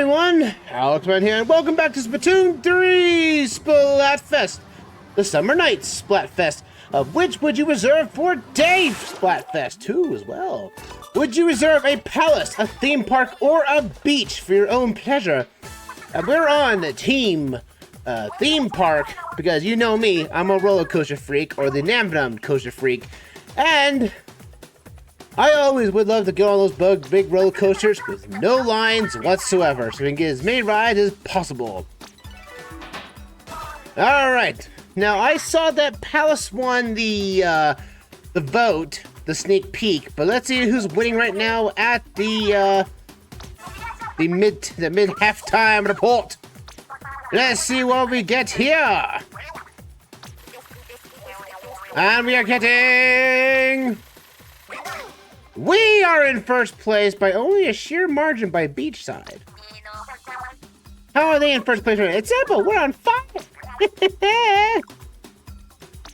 everyone, Alexman here, and welcome back to Splatoon 3 Splatfest, the Summer Nights Splatfest, of which would you reserve for day Splatfest 2 as well? Would you reserve a palace, a theme park, or a beach for your own pleasure? We're on team theme park, because you know me, I'm a roller coaster freak, or the Namnam coaster freak, and I always would love to go on those big roller coasters with no lines whatsoever, so we can get as many rides as possible. Alright, now I saw that Palace won the vote, the sneak peek, but let's see who's winning right now at the mid halftime report. Let's see what we get here. And we are getting... We are in first place by only a sheer margin by Beachside. How are they in first place? It's simple, we're on fire!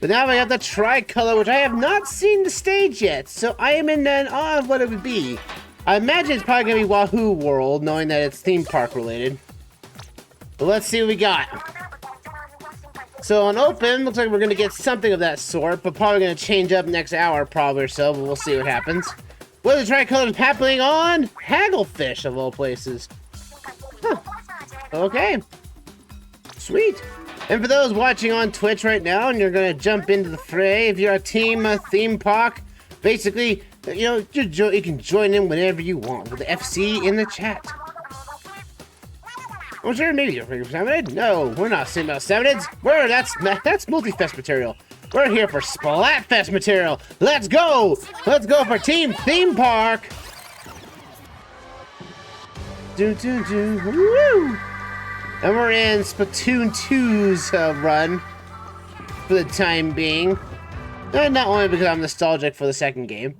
But now we have the tricolor, which I have not seen the stage yet, so I am in an awe of what it would be. I imagine it's probably gonna be Wahoo World, knowing that it's theme park related. But let's see what we got. So on open, looks like we're gonna get something of that sort, but probably gonna change up next hour probably or so, but we'll see what happens. What are the tricolors happening on? Hagglefish of all places. Huh. Okay. Sweet. And for those watching on Twitch right now and you're gonna jump into the fray, if you're a team theme park, basically, you know, you can join in whenever you want with the FC in the chat. I'm sure maybe you're thinking Saminid. No, we're not saying about Saminids. That's multi-fest material. We're here for Splatfest material. Let's go! Let's go for Team Theme Park! Woo! And we're in Splatoon 2's run for the time being. And not only because I'm nostalgic for the second game.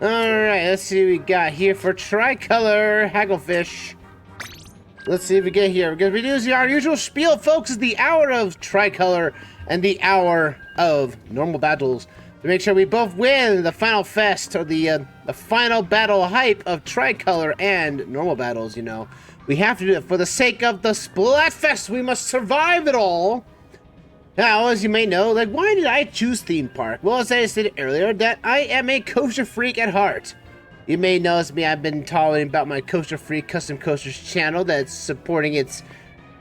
Alright, let's see what we got here for tricolor Hagglefish. Let's see if we get here. We're going to be using our usual spiel, folks, is the hour of tricolor and the hour of normal battles to make sure we both win the final fest, or the final battle hype of tricolor and normal battles, you know. We have to do it for the sake of the Splatfest. We must survive it all. Now, as you may know, like, why did I choose theme park? Well, as I stated earlier, that I am a coaster freak at heart. You may notice me, I've been talking about my Coaster Freak Custom Coasters channel that's supporting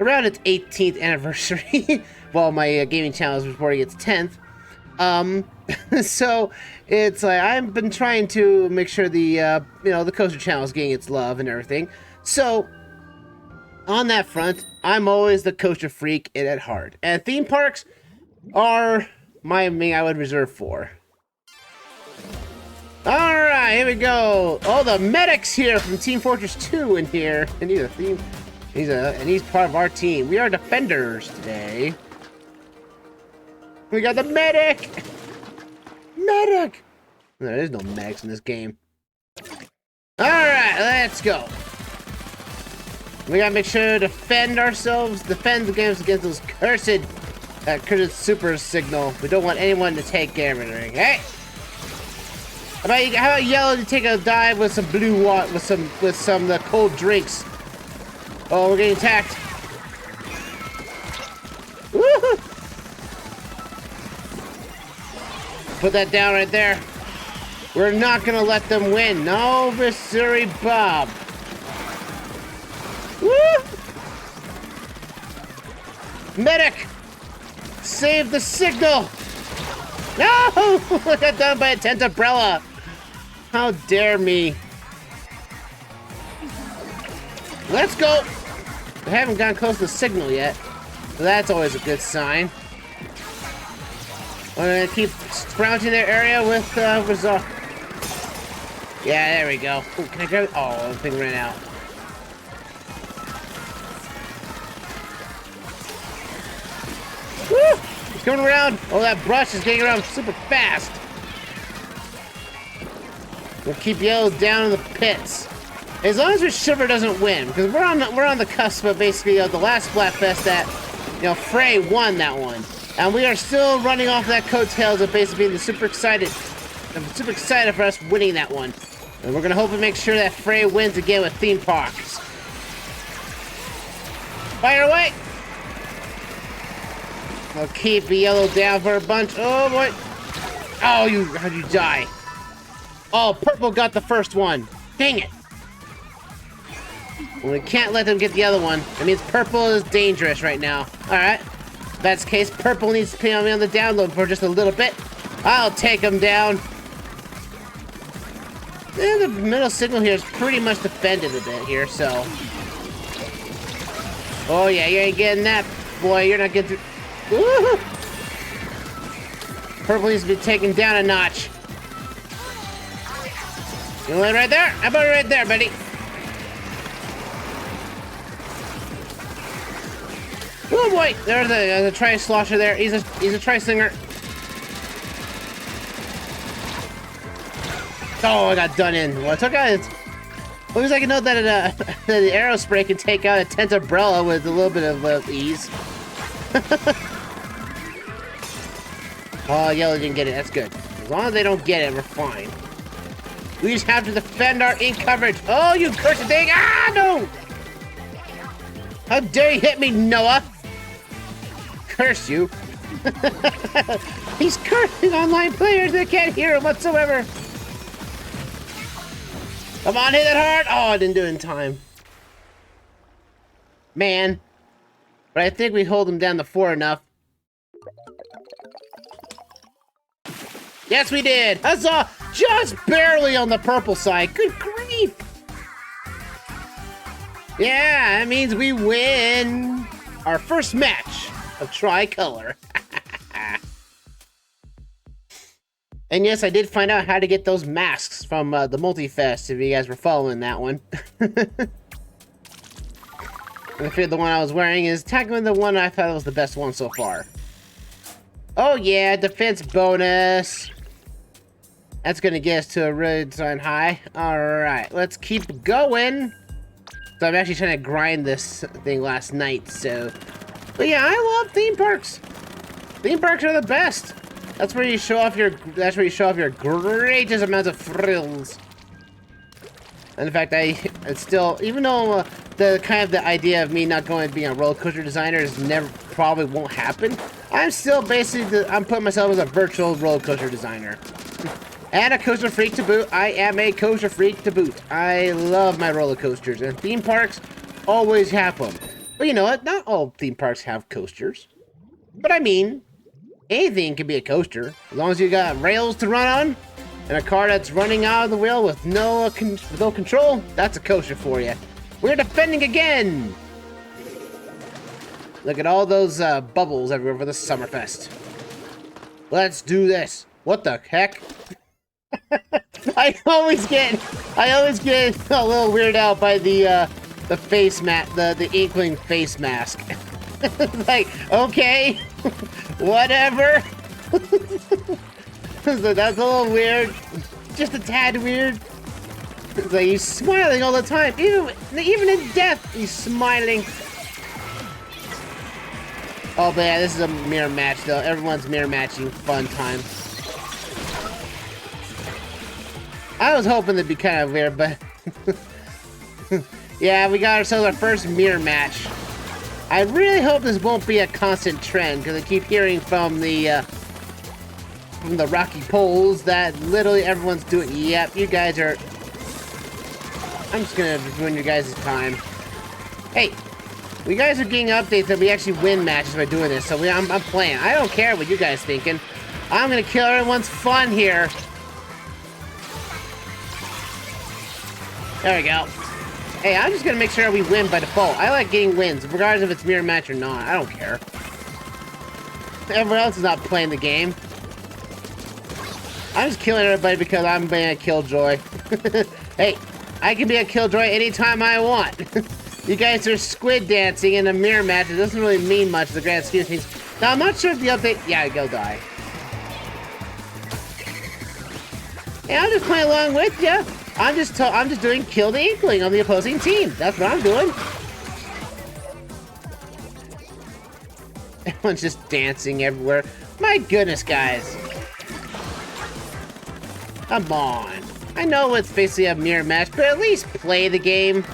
around its 18th anniversary, while my gaming channel is reporting its 10th. So it's like I've been trying to make sure the the coaster channel is getting its love and everything. So on that front, I'm always the coaster freak at heart, and theme parks are my thing I would reserve for. Alright, here we go. Oh, the medic's here from Team Fortress 2 in here. And he's part of our team. We are defenders today. We got the medic! Medic! There is no medics in this game. Alright, let's go. We gotta make sure to defend ourselves, defend the games against those cursed super signal. We don't want anyone to take everything. Hey! How about yellow to take a dive with some blue water, with some cold drinks? Oh, we're getting attacked. Woohoo! Put that down right there. We're not gonna let them win. No, Missouri Bob. Woo! Medic! Save the signal! No! I got done by a tent umbrella. How dare me? Let's go! We haven't gotten close to the signal yet, so that's always a good sign. We're gonna keep scrounging their area with result. Yeah, there we go. Ooh, can I grab it? Oh, the thing ran out. Woo! It's coming around. Oh, that brush is getting around super fast. We'll keep yellow down in the pits. As long as Shiver doesn't win, because we're on the cusp of basically the last Splatfest that Frey won that one, and we are still running off that coattails of basically being super excited for us winning that one. And we're gonna hope and make sure that Frey wins again with theme parks. Fire away! I'll keep the yellow down for a bunch. Oh boy! Oh, how'd you die? Oh, purple got the first one. Dang it! Well, we can't let them get the other one. That means purple is dangerous right now. Alright. If that's the case, purple needs to be on the download for just a little bit. I'll take him down. And the middle signal here is pretty much defended a bit here, so. Oh yeah, you ain't getting that, boy. You're not getting through. Woo-hoo! Purple needs to be taken down a notch. You land right there? How about right there, buddy? Oh boy, there's a tri-slosher there. He's a tri-singer. Oh, I got done in. Well, I took out. Looks like I know that the Aerospray can take out a tent umbrella with a little bit of ease. Oh, yellow didn't get it. That's good. As long as they don't get it, we're fine. We just have to defend our ink coverage. Oh, you cursed thing! Ah, no! How dare you hit me, Noah? Curse you. He's cursing online players that can't hear him whatsoever. Come on, hit it hard! Oh, I didn't do it in time. Man. But I think we hold him down to 4 enough. Yes, we did! Huzzah! Just barely on the purple side. Good grief! Yeah, that means we win our first match of Tricolor. And yes, I did find out how to get those masks from the Multi-Fest, if you guys were following that one. And I figured the one I was wearing is technically the one I thought was the best one so far. Oh yeah, defense bonus. That's gonna get us to a really design high. Alright, let's keep going. So I'm actually trying to grind this thing last night, so. But yeah, I love theme parks. Theme parks are the best. That's where you show off your greatest amounts of thrills. And in fact, it's still, even though the idea of me not going to be a roller coaster designer is probably won't happen, I'm still basically, I'm putting myself as a virtual roller coaster designer. And a coaster freak to boot. I am a coaster freak to boot. I love my roller coasters, and theme parks always have them. But you know what? Not all theme parks have coasters. But I mean, anything can be a coaster, as long as you got rails to run on, and a car that's running out of the wheel with no control. That's a coaster for you. We're defending again. Look at all those bubbles everywhere for the Summerfest. Let's do this. What the heck? I always get a little weirded out by the face mask, the Inkling face mask. Like, okay, whatever. So that's a little weird, just a tad weird. It's like he's smiling all the time, even in death, he's smiling. Oh, but yeah, this is a mirror match though. Everyone's mirror matching, fun time. I was hoping it'd be kind of weird, but yeah, we got ourselves our first mirror match. I really hope this won't be a constant trend, because I keep hearing from the Rocky Poles that literally everyone's doing. Yep, you guys are. I'm just gonna ruin your guys' time. Hey, we guys are getting updates that we actually win matches by doing this, so I'm playing. I don't care what you guys thinking. I'm gonna kill everyone's fun here. There we go. Hey, I'm just gonna make sure we win by default. I like getting wins, regardless if it's mirror match or not. I don't care. Everyone else is not playing the game. I'm just killing everybody because I'm being a killjoy. Hey, I can be a killjoy anytime I want. You guys are squid dancing in a mirror match. It doesn't really mean much in the grand scheme of things. Now, I'm not sure if the update... Yeah, go die. Hey, I'm just playing along with you. I'm just doing kill the Inkling on the opposing team. That's what I'm doing. Everyone's just dancing everywhere. My goodness, guys. Come on. I know it's basically a mirror match, but at least play the game.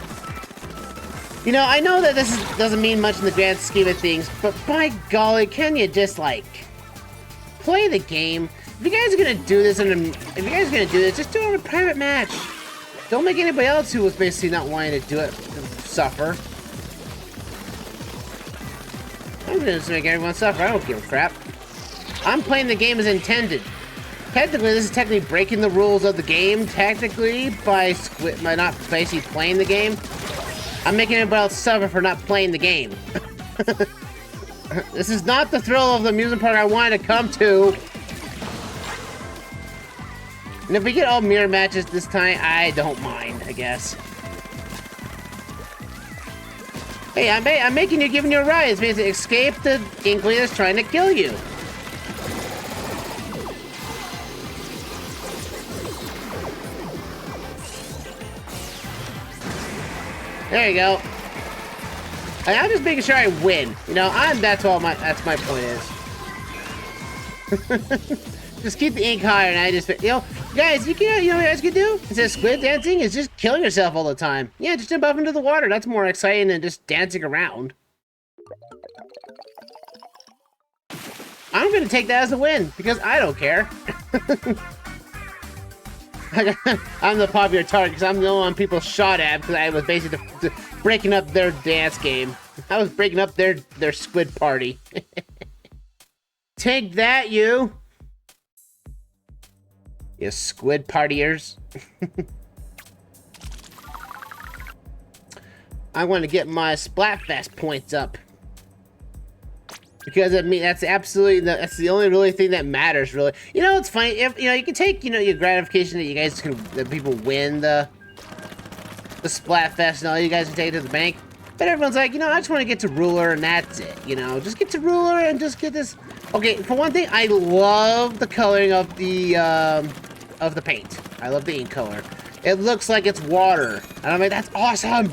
You know, I know that doesn't mean much in the grand scheme of things, but by golly, can you just, like, play the game? If you guys are gonna do this, just do it in a private match. Don't make anybody else who was basically not wanting to do it suffer. I'm gonna just make everyone suffer. I don't give a crap. I'm playing the game as intended. Technically, this is technically breaking the rules of the game, technically, by not basically playing the game. I'm making everybody else suffer for not playing the game. This is not the thrill of the amusement park I wanted to come to. And if we get all mirror matches this time, I don't mind, I guess. Hey, I'm making you, giving you a ride. It's basically escape the inkling that's trying to kill you. There you go. I'm just making sure I win. You know, that's my point is. Just keep the ink higher, and I just, you know, guys, you know what you guys can do? Instead of squid dancing, is just killing yourself all the time. Yeah, just jump up into the water. That's more exciting than just dancing around. I'm gonna take that as a win, because I don't care. I'm the popular target, because I'm the only one people shot at, because I was basically breaking up their dance game. I was breaking up their squid party. Take that, you! You squid partiers. I want to get my Splatfest points up. Because I mean, that's the only really thing that matters, really. You know, it's funny, if you know, you can take, you know, your gratification that people win the Splatfest and all, you guys can take it to the bank. But everyone's like, you know, I just want to get to ruler and that's it, you know. Just get to ruler and just get this. Okay, for one thing, I love the coloring of the paint. I love the ink color. It looks like it's water. And I'm like, that's awesome!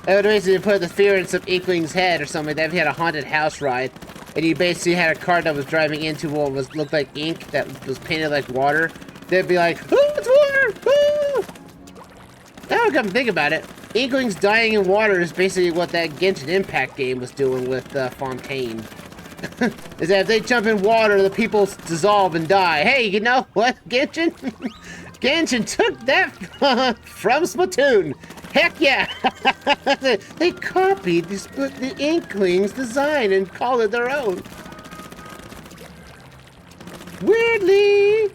I would basically put the fear in some Inkling's head or something like that if he had a haunted house ride. And he basically had a car that was driving into what looked like ink that was painted like water. They'd be like, oh, it's water! Oh! Now I come to think about it, Inklings dying in water is basically what that Genshin Impact game was doing with Fontaine. Is that if they jump in water, the people dissolve and die. Hey, you know what, Genshin? Genshin took that from Splatoon. Heck yeah! They copied the Inklings' design and called it their own. Weirdly.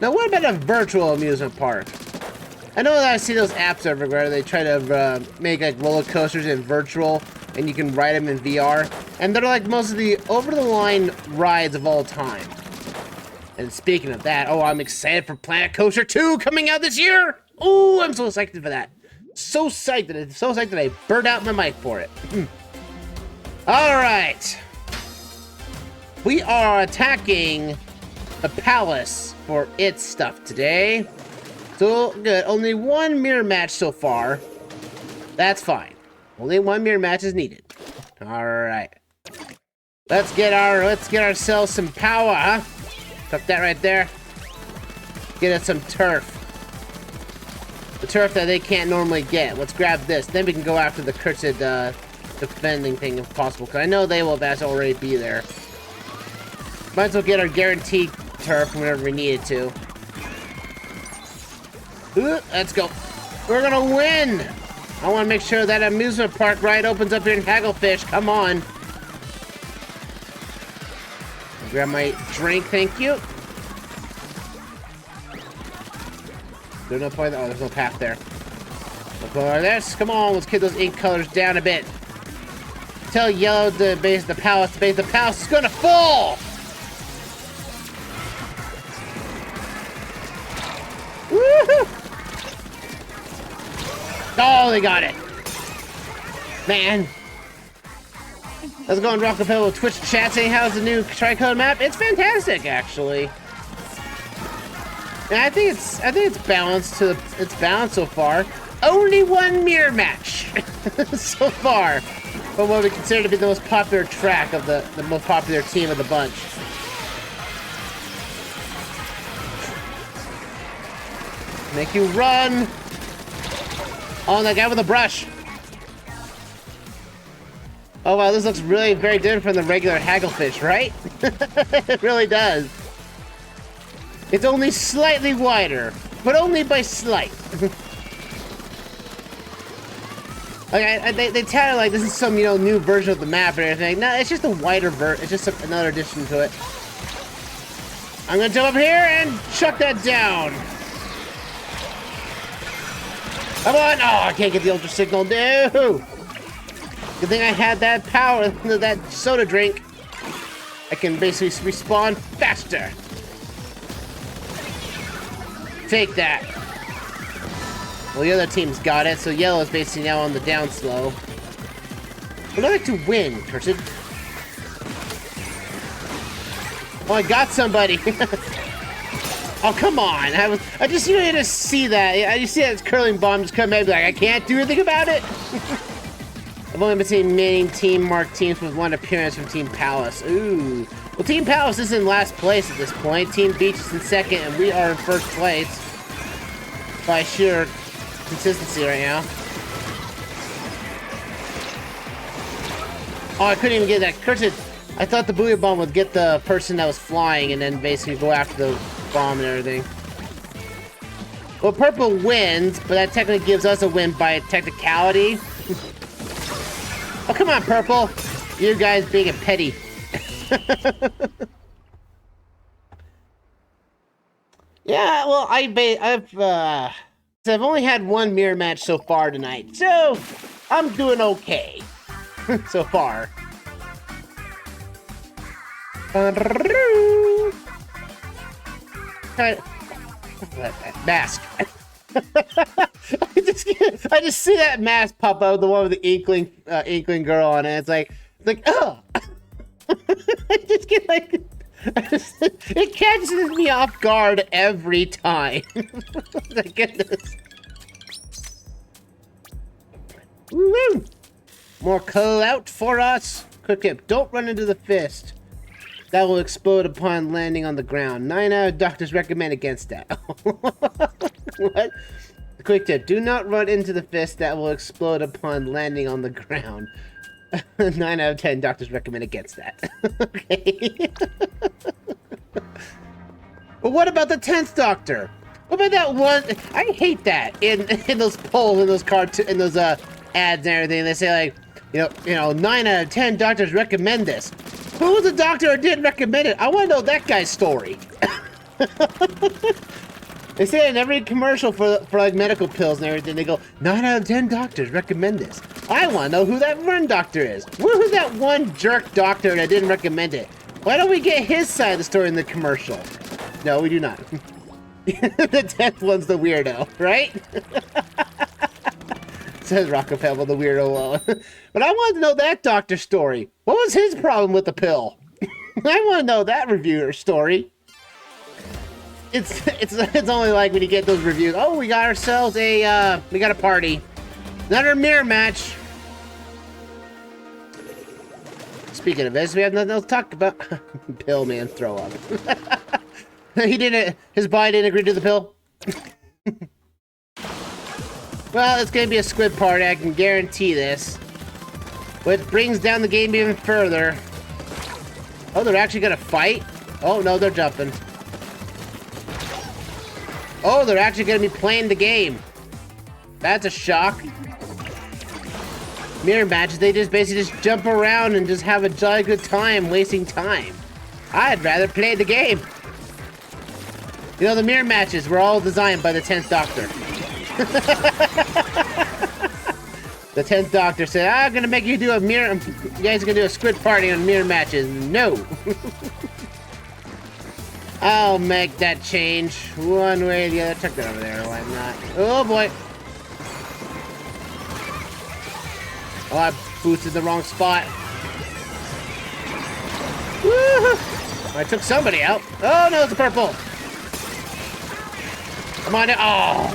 Now, what about a virtual amusement park? I know that I see those apps everywhere. They try to make like roller coasters in virtual, and you can ride them in VR. And they're like most of the over-the-line rides of all time. And speaking of that, oh, I'm excited for Planet Coaster 2 coming out this year! Oh, I'm so excited for that. So psyched that I burned out my mic for it. Alright. We are attacking the palace for its stuff today. So, good. Only one mirror match so far. That's fine. Only one mirror match is needed. Alright. Let's get ourselves some power, huh? Tuck that right there. Get us some turf. The turf that they can't normally get. Let's grab this. Then we can go after the cursed defending thing if possible. Because I know they will already be there. Might as well get our guaranteed turf whenever we need it to. Ooh, let's go. We're gonna win! I want to make sure that amusement park ride opens up here in Hagglefish. Come on. Grab my drink, thank you. There's no point. Oh, there's no path there. Let's go like this. Come on, let's get those ink colors down a bit. Tell yellow to base the palace. The palace is gonna fall. Woohoo! Oh, they got it. Man. Let's go and drop the pedal with Twitch chat saying how's the new Tricode map? It's fantastic, actually. And I think it's balanced so far. Only one mirror match so far from what we consider to be the most popular track of the most popular team of the bunch. Make you run. Oh, that guy with the brush. Oh, wow, this looks really very different from the regular hagglefish, right? It really does. It's only slightly wider, but only by slight. Like, they tell you like this is some, you know, new version of the map and everything. No, it's just a wider it's just another addition to it. I'm gonna jump up here and chuck that down. Come on! Oh, I can't get the ultra signal. No! Good thing I had that power, that soda drink. I can basically respawn faster. Take that. Well, the other team's got it, so yellow's basically now on the down slow. But I'd like to win, cursed. Oh, I got somebody. Oh, come on. I just, you know, see that. You see that curling bomb just come at me like, I can't do anything about it. I've only been seeing main team marked teams with one appearance from Team Palace. Ooh. Well, Team Palace is in last place at this point. Team Beach is in second, and we are in first place. By sheer consistency right now. Oh, I couldn't even get that. Cursed. I thought the booyah bomb would get the person that was flying and then basically go after the bomb and everything. Well, purple wins, but that technically gives us a win by technicality. Oh, come on, purple. You guys being a petty. Yeah, well, I've only had one mirror match so far tonight, so I'm doing okay so far. Mask. I just see that mask pop out, the one with the inkling girl on it. It's like oh. I just get like. It catches me off guard every time. My goodness. Woo! More clout for us. Quick tip, don't run into the fist. That will explode upon landing on the ground. 9 out of doctors recommend against that. What? Quick tip, do not run into the fist that will explode upon landing on the ground. 9 out of 10 doctors recommend against that. Okay. But what about the 10th Doctor? What about that one? I hate that in those polls, in those cartoons, in those ads and everything. They say like, you know, 9 out of 10 doctors recommend this. Who was the doctor who didn't recommend it? I want to know that guy's story. They say in every commercial for like medical pills and everything, they go, 9 out of 10 doctors recommend this. I want to know who that one doctor is. Who's that one jerk doctor that didn't recommend it? Why don't we get his side of the story in the commercial? No, we do not. The 10th one's the weirdo, right? Says Rockefeller, the weirdo one. But I want to know that doctor's story. What was his problem with the pill? I want to know that reviewer's story. It's only like when you get those reviews. Oh, we got ourselves a we got a party. Another mirror match. Speaking of this, we have nothing else to talk about. Pill man, throw up. He didn't. His body didn't agree to the pill. Well, it's gonna be a squid party. I can guarantee this. Which brings down the game even further. Oh, they're actually gonna fight? Oh no, they're jumping. Oh, they're actually gonna be playing the game. That's a shock. Mirror matches, they just basically just jump around and just have a jolly good time wasting time. I'd rather play the game. You know, the mirror matches were all designed by the 10th Doctor. The 10th Doctor said, I'm gonna make you do a mirror, you guys are gonna do a squid party on mirror matches. No. I'll make that change one way or the other. Tuck that over there, why not? Oh boy. Oh, I boosted the wrong spot. Woohoo! I took somebody out. Oh no, it's a purple. Come on, oh!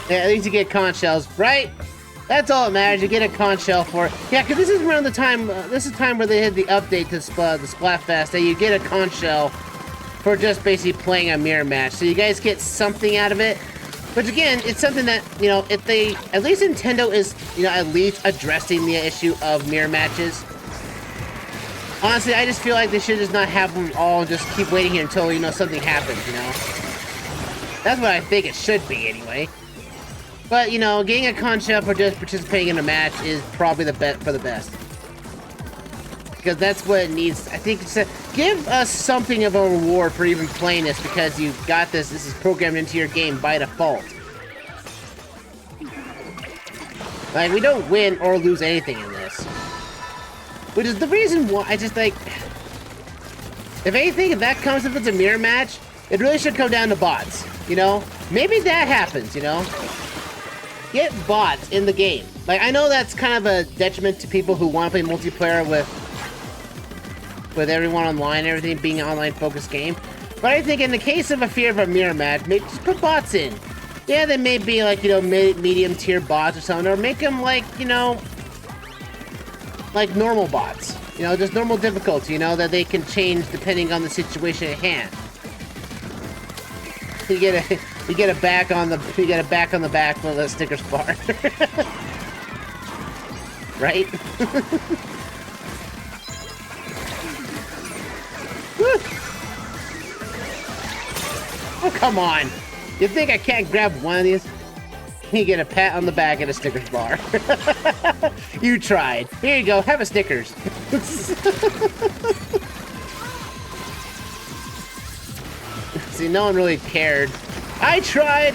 Yeah, at least you get conch shells, right? That's all that matters. You get a conch shell for it. Yeah, because this is around the time. This is time where they had the update to the Splatfest that you get a conch shell for just basically playing a mirror match. So you guys get something out of it. Which again, it's something that, you know, if they, at least Nintendo is, you know, at least addressing the issue of mirror matches. Honestly, I just feel like they should just not have them all just keep waiting here until, you know, something happens, you know? That's what I think it should be, anyway. But, you know, getting a Conch for just participating in a match is probably the best for the best. Because that's what it needs. I think it's give us something of a reward for even playing this, because you got this. This is programmed into your game by default. Like, we don't win or lose anything in this. Which is the reason why I just, like... If anything, if that comes, if it's a mirror match, it really should come down to bots, you know? Maybe that happens, you know? Get bots in the game. Like, I know that's kind of a detriment to people who want to play multiplayer with everyone online and everything being an online-focused game. But I think in the case of a fear of a mirror match, maybe just put bots in. Yeah, they may be like, you know, medium-tier bots or something, or make them like, you know, like normal bots. You know, just normal difficulty, you know, that they can change depending on the situation at hand. You get a back on the back with a Snickers bar. Right? Oh, come on. You think I can't grab one of these? You get a pat on the back and a Snickers bar. You tried. Here you go. Have a Snickers. See, no one really cared. I tried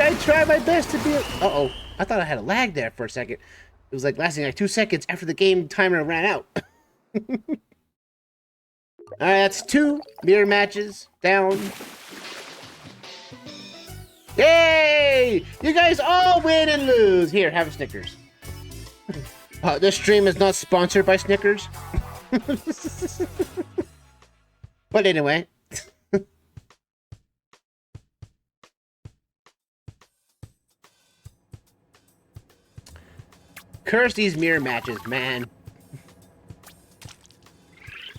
my best to be Uh-oh. I thought I had a lag there for a second. It was like lasting like 2 seconds after the game timer ran out. Alright, that's 2 mirror matches down. Yay! You guys all win and lose. Here, have a Snickers. This stream is not sponsored by Snickers. But anyway. Curse these mirror matches, man.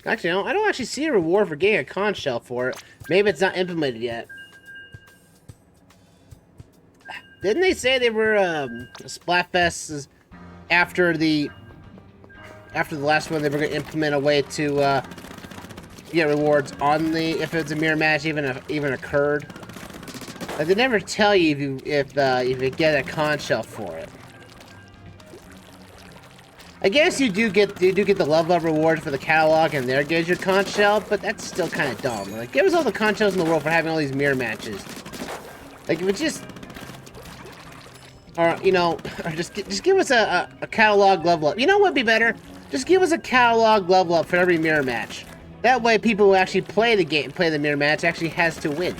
Actually, I don't actually see a reward for getting a conch shell for it. Maybe it's not implemented yet. Didn't they say they were Splatfests after the last one? They were going to implement a way to get rewards on the if it's a mirror match even occurred. Like, they never tell you if you get a conch shell for it. I guess you do get the level up reward for the catalog, and there gives your conch shell, but that's still kind of dumb. Like, give us all the conch shells in the world for having all these mirror matches. Like, if it just, or you know, or just give us a catalog level up. You know what would be better? Just give us a catalog level up for every mirror match. That way, people who actually play the game, play the mirror match, actually has to win.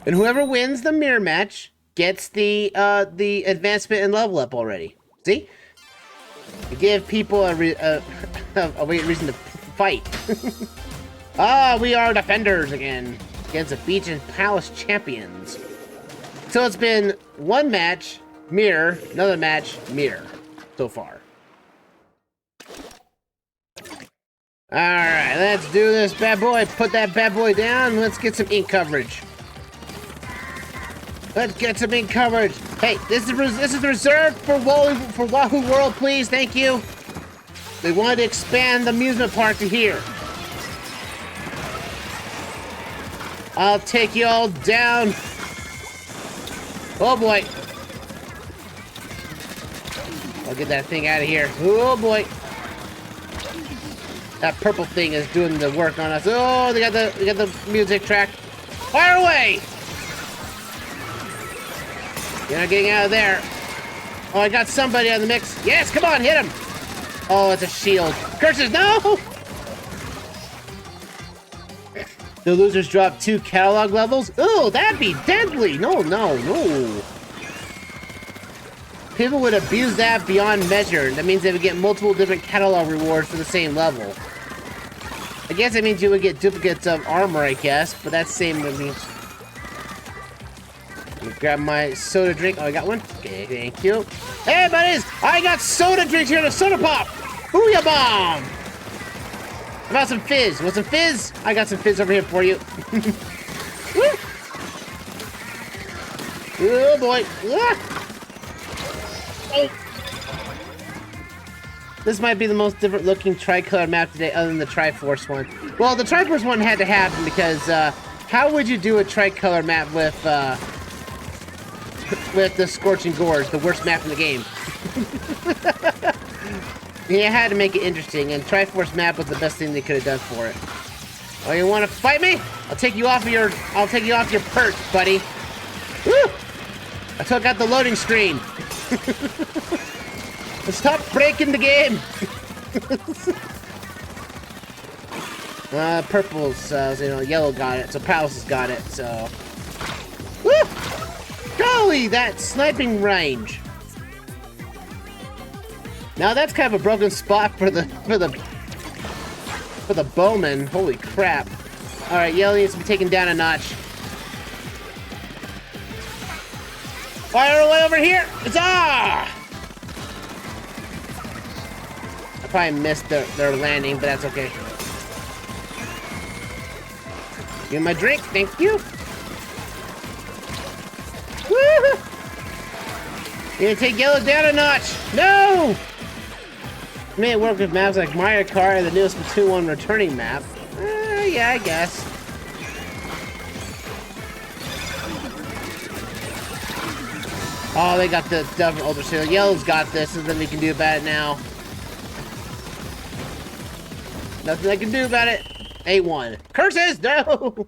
And whoever wins the mirror match gets the advancement and level up already. See? To give people a reason to fight. Ah, we are defenders again against the beach and palace champions. So it's been one match, mirror, another match, mirror, so far. Alright, let's do this bad boy. Put that bad boy down. Let's get some ink coverage. Let's get some ink coverage. Hey, this is reserved for Wahoo World, please. Thank you. They wanted to expand the amusement park to here. I'll take you all down. Oh boy. I'll get that thing out of here. Oh boy. That purple thing is doing the work on us. Oh, they got the music track. Fire away! You're not getting out of there. Oh, I got somebody on the mix. Yes, come on, hit him. Oh, it's a shield. Curses, no! The losers drop 2 catalog levels. Oh, that'd be deadly. No. People would abuse that beyond measure. That means they would get multiple different catalog rewards for the same level. I guess that means you would get duplicates of armor, I guess, but that's same with me. Let me grab my soda drink. Oh, I got one? Okay, thank you. Hey, buddies! I got soda drinks here to soda pop! Booyah bomb! How about some fizz? Want some fizz? I got some fizz over here for you. Oh boy. Ah! Oh. This might be the most different looking tricolor map today other than the Triforce one. Well, the Triforce one had to happen because how would you do a tricolor map with the Scorching Gorge, the worst map in the game? You had to make it interesting, and Triforce map was the best thing they could have done for it. Oh, you want to fight me? I'll take you off your perch, buddy. Woo! I took out the loading screen. Stop breaking the game. Purple's, yellow got it, so Palace got it, so. Woo! Golly, that sniping range. Now that's kind of a broken spot for the bowman. Holy crap. Alright, yellow needs to be taken down a notch. Fire away over here! Huzzah! I probably missed their landing, but that's okay. Give me my drink, thank you. Woo! You gonna take yellow down a notch? No! May it work with maps like Mario Kart and the newest Splatoon 1 returning map. Yeah, I guess. Oh, they got the double ultra seal. Yellow's got this, and then we can do about it now. Nothing I can do about it. 8-1. Curses! No!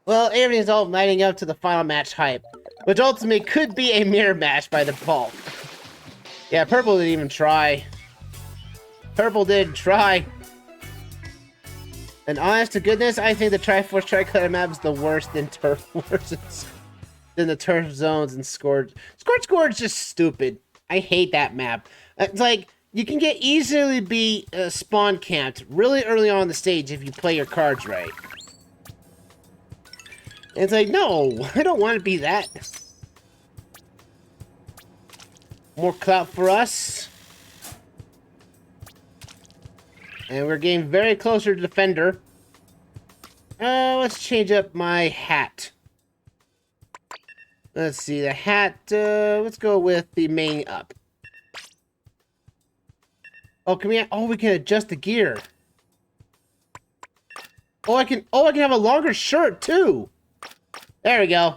Well, everything's all lighting up to the final match hype, which ultimately could be a mirror match by default. Yeah, Purple didn't even try. Purple didn't try. And honest to goodness, I think the Triforce Tricolor map is the worst than Turf Wars than the Turf Zones and Scorched. Scorched Gorge is just stupid. I hate that map. It's like, you can get easily be spawn camped really early on the stage if you play your cards right. And it's like, no, I don't want to be that. More clout for us. And we're getting very closer to Defender. Let's change up my hat. Let's see, the hat, let's go with the main up. Oh, we can adjust the gear. Oh, I can have a longer shirt, too. There we go.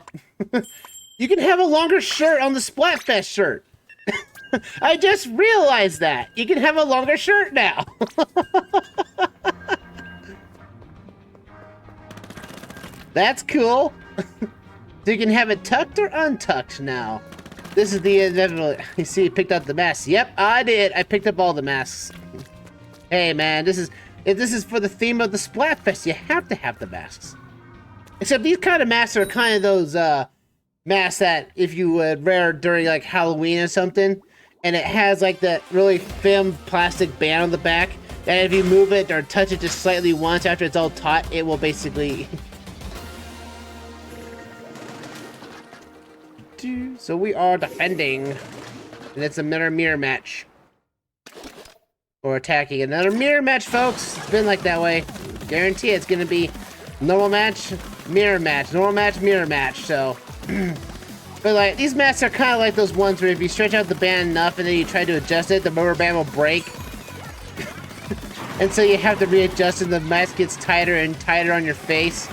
You can have a longer shirt on the Splatfest shirt. I just realized that. You can have a longer shirt now. That's cool. So you can have it tucked or untucked now. This is the inevitable. You see, you picked up the masks. Yep, I did. I picked up all the masks. Hey, man, if this is for the theme of the Splatfest, you have to have the masks. Except these kind of masks are kind of those masks that if you would wear during like Halloween or something, and it has like that really thin plastic band on the back, that if you move it or touch it just slightly once after it's all taut, it will basically... So we are defending, and it's a mirror match. Or attacking. Another mirror match, folks. It's been like that way. Guarantee it's gonna be normal match, mirror match, normal match, mirror match. So, but like these masks are kind of like those ones where if you stretch out the band enough and then you try to adjust it, the rubber band will break. And so you have to readjust, and the mask gets tighter and tighter on your face.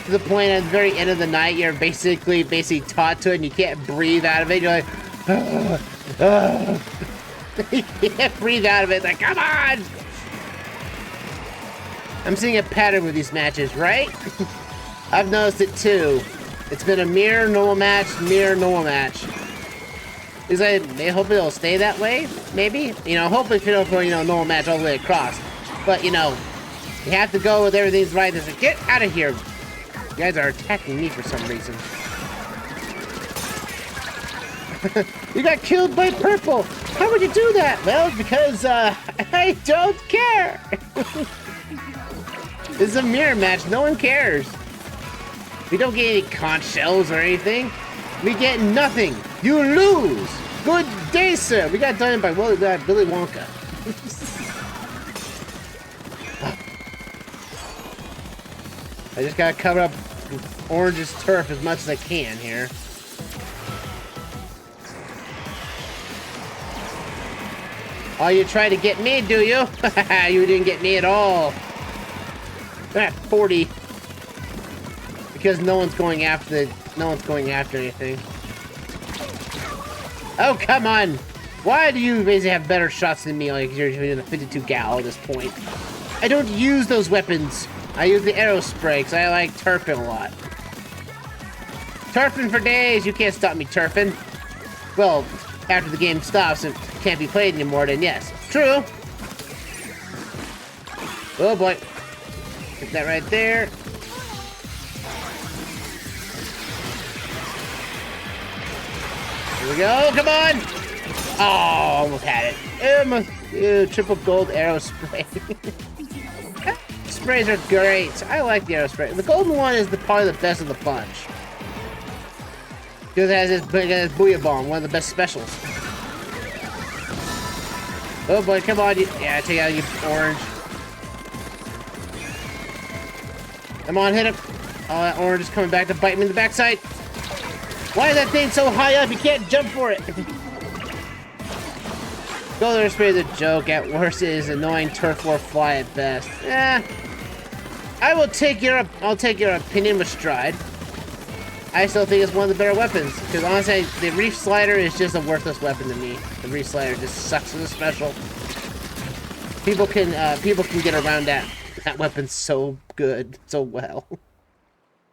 To the point at the very end of the night, you're basically taut to it and you can't breathe out of it. You're like, you can't breathe out of it. It's like, come on! I'm seeing a pattern with these matches, right? I've noticed it too. It's been a mirror, normal match, mirror, normal match. Is hopefully it'll stay that way, maybe? You know, hopefully if you don't go, normal match all the way across. But, you have to go with everything's right. It's like, get out of here. You guys are attacking me for some reason. You got killed by Purple! How would you do that? Well, because, I don't care! This is a mirror match, no one cares. We don't get any conch shells or anything. We get nothing. You lose! Good day, sir! We got done by Billy Wonka. I just gotta cover up Orange's turf as much as I can here. Oh, you try to get me, do you? You didn't get me at all. At 40. Because no one's going after anything. Oh, come on! Why do you basically have better shots than me? Like you're doing a 52 gal at this point. I don't use those weapons. I use the Aerospray because I like turfing a lot. Turfing for days. You can't stop me turfing. Well, after the game stops and can't be played anymore, then yes, true. Oh boy, get that right there. Here we go, come on! Oh, almost had it. Triple gold Aerospray. Sprays are great. I like the Aerospray. The golden one is probably the best of the bunch. Because it has this Booyah Bomb, one of the best specials. Oh boy, come on. Yeah, take out you orange. Come on, hit him. Oh, that orange is coming back to bite me in the backside. Why is that thing so high up? You can't jump for it. Gold Aerospray is a joke. At worst, it is annoying turf war fly at best. I'll take your opinion with stride. I still think it's one of the better weapons. Because honestly, the Reef Slider is just a worthless weapon to me. The Reef Slider just sucks as a special. People can get around that weapon so good, so well.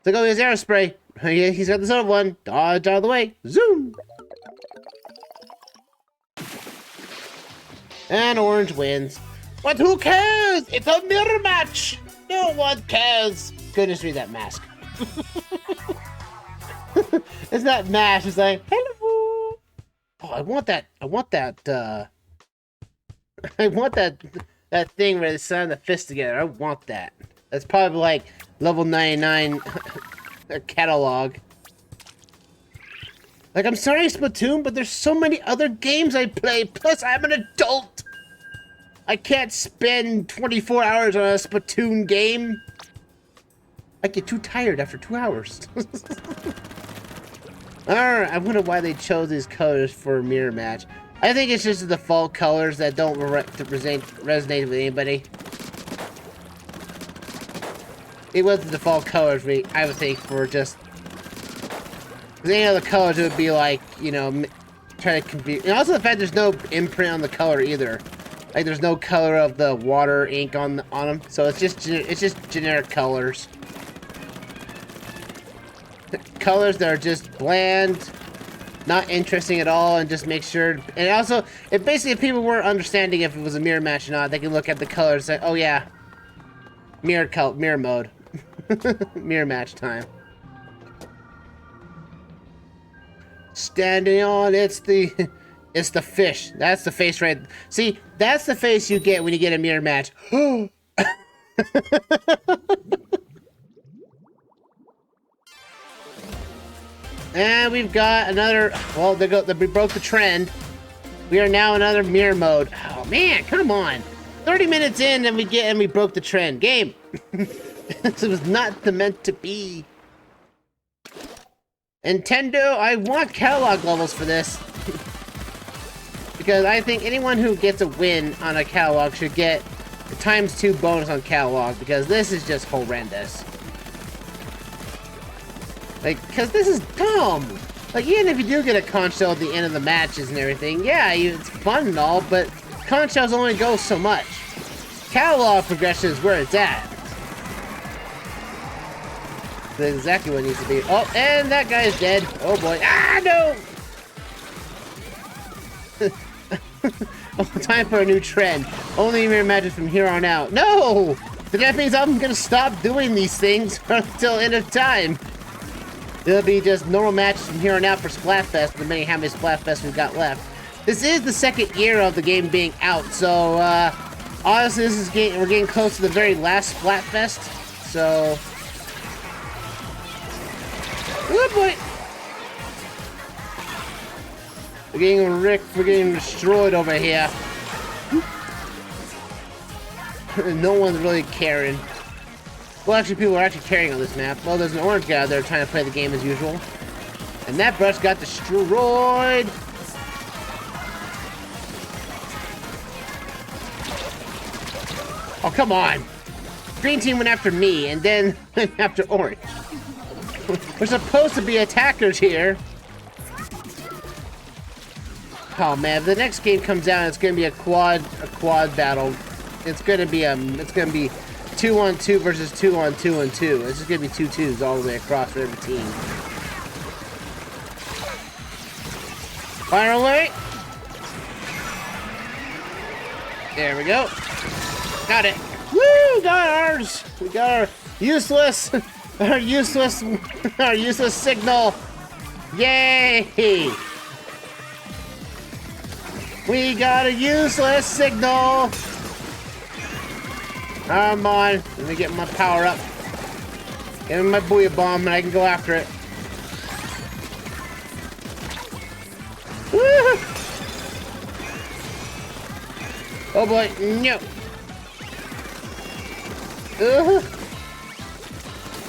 So go, here's Aerospray. He's got this other one. Dodge out of the way. Zoom! And orange wins. But who cares? It's a mirror match! No one cares! Goodness me, that mask. It's not mash, it's like, hello! Oh, I want that, I want that thing where they sign the fist together. I want that. That's probably like level 99 catalog. Like, I'm sorry, Splatoon, but there's so many other games I play. Plus, I'm an adult. I can't spend 24 hours on a Splatoon game. I get too tired after 2 hours. Alright, I wonder why they chose these colors for a mirror match. I think it's just the default colors that don't resonate with anybody. It was the default colors, I would think, for just... Because any other colors, it would be like, you know, trying to confuse... And also the fact there's no imprint on the color either. Like, there's no color of the water ink on them. So it's just generic colors. Colors that are just bland, not interesting at all, and just make sure... And also, if people weren't understanding if it was a mirror match or not, they can look at the colors and say, oh yeah, mirror mode. Mirror match time. Standing on, it's the fish. That's the face right... See, that's the face you get when you get a mirror match. And we've got another... Well, we broke the trend. We are now in another mirror mode. Oh man, come on! 30 minutes in, and we broke the trend. Game. This was not meant to be. Nintendo, I want catalog levels for this. Because I think anyone who gets a win on a catalog should get a ×2 bonus on catalog. Because this is just horrendous. Like, because this is dumb. Like, even if you do get a conch shell at the end of the matches and everything, yeah, it's fun and all, but conch shells only go so much. Catalog progression is where it's at. That's exactly what it needs to be. Oh, and that guy is dead. Oh boy. Ah, no! Oh, time for a new trend. Only mirror matches from here on out. No! That means I'm gonna stop doing these things until end of time. It'll be just normal matches from here on out for Splatfest, depending how many Splatfests we've got left. This is the second year of the game being out, so honestly, we're getting close to the very last Splatfest. So, oh boy, we're getting destroyed over here. No one's really caring. Well, actually, people are actually carrying on this map. Well, there's an orange guy out there trying to play the game as usual. And that brush got destroyed. Oh, come on. Green team went after me, and then went after orange. We're supposed to be attackers here. Oh man, if the next game comes out, it's gonna be a quad battle. It's gonna be 2-on-2 versus 2-on-2-on-2. It's just gonna be 2-2s all the way across for every team. Fire away! There we go. Got it. Woo! Got ours! We got our useless signal! Yay! We got a useless signal! Come on, let me get my power up. Give me my booyah bomb and I can go after it. Woo! Oh boy, no!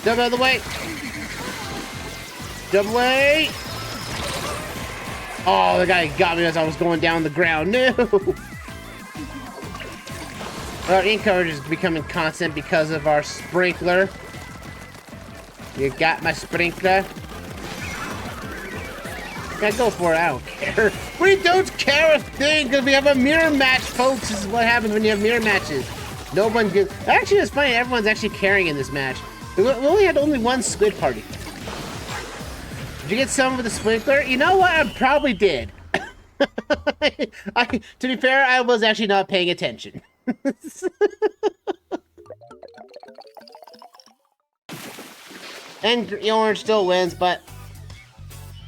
Jump out of the way! Jump away! Oh, the guy got me as I was going down the ground. No! Our ink coverage is becoming constant because of our sprinkler. You got my sprinkler? Yeah, go for it. I don't care. We don't care a thing because we have a mirror match, folks. This is what happens when you have mirror matches. No one gets... Actually, it's funny. Everyone's actually carrying in this match. We only had one Squid party. Did you get some with the sprinkler? You know what? I probably did. To be fair, I was actually not paying attention. And orange still wins, but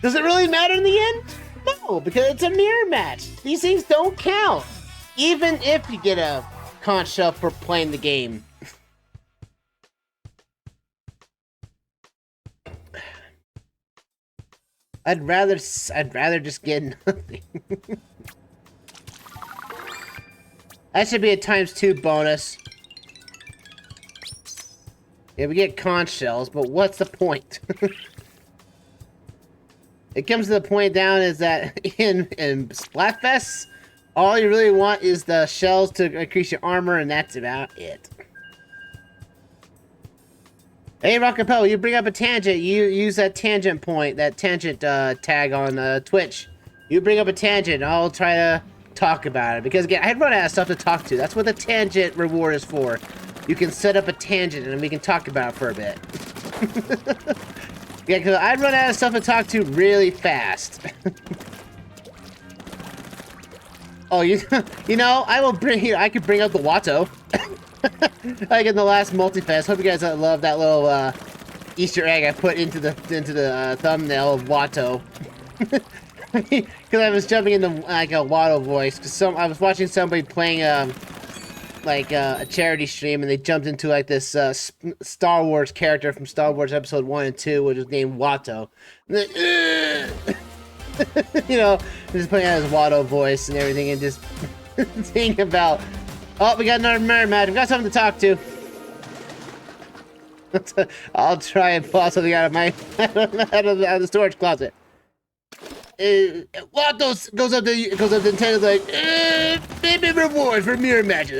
does it really matter in the end? No, because it's a mirror match. These things don't count, even if you get a conch shell for playing the game. I'd rather just get nothing. That should be a ×2 bonus. Yeah, we get conch shells, but what's the point? It comes to the point down is that in Splatfests, all you really want is the shells to increase your armor, and that's about it. Hey, Rockapello, you bring up a tangent. You use that tangent point, that tangent tag on Twitch. You bring up a tangent, and I'll try to talk about it. Because, again, I'd run out of stuff to talk to. That's what the tangent reward is for. You can set up a tangent, and we can talk about it for a bit. Yeah, because I'd run out of stuff to talk to really fast. Oh, you know, I could bring up the Watto. Like in the last multi-fest. Hope you guys love that little Easter egg I put into the thumbnail of Watto. Because I was jumping into like a Watto voice. Because I was watching somebody playing like a charity stream, and they jumped into like this Star Wars character from Star Wars Episode 1 and 2, which was named Watto. And then, you know, just playing out his Watto voice and everything, and just thinking about, oh, we got another mirror match. We got something to talk to. I'll try and pull something out of my out of the storage closet. Watto goes up to Nintendo's like, baby reward for mirror matches.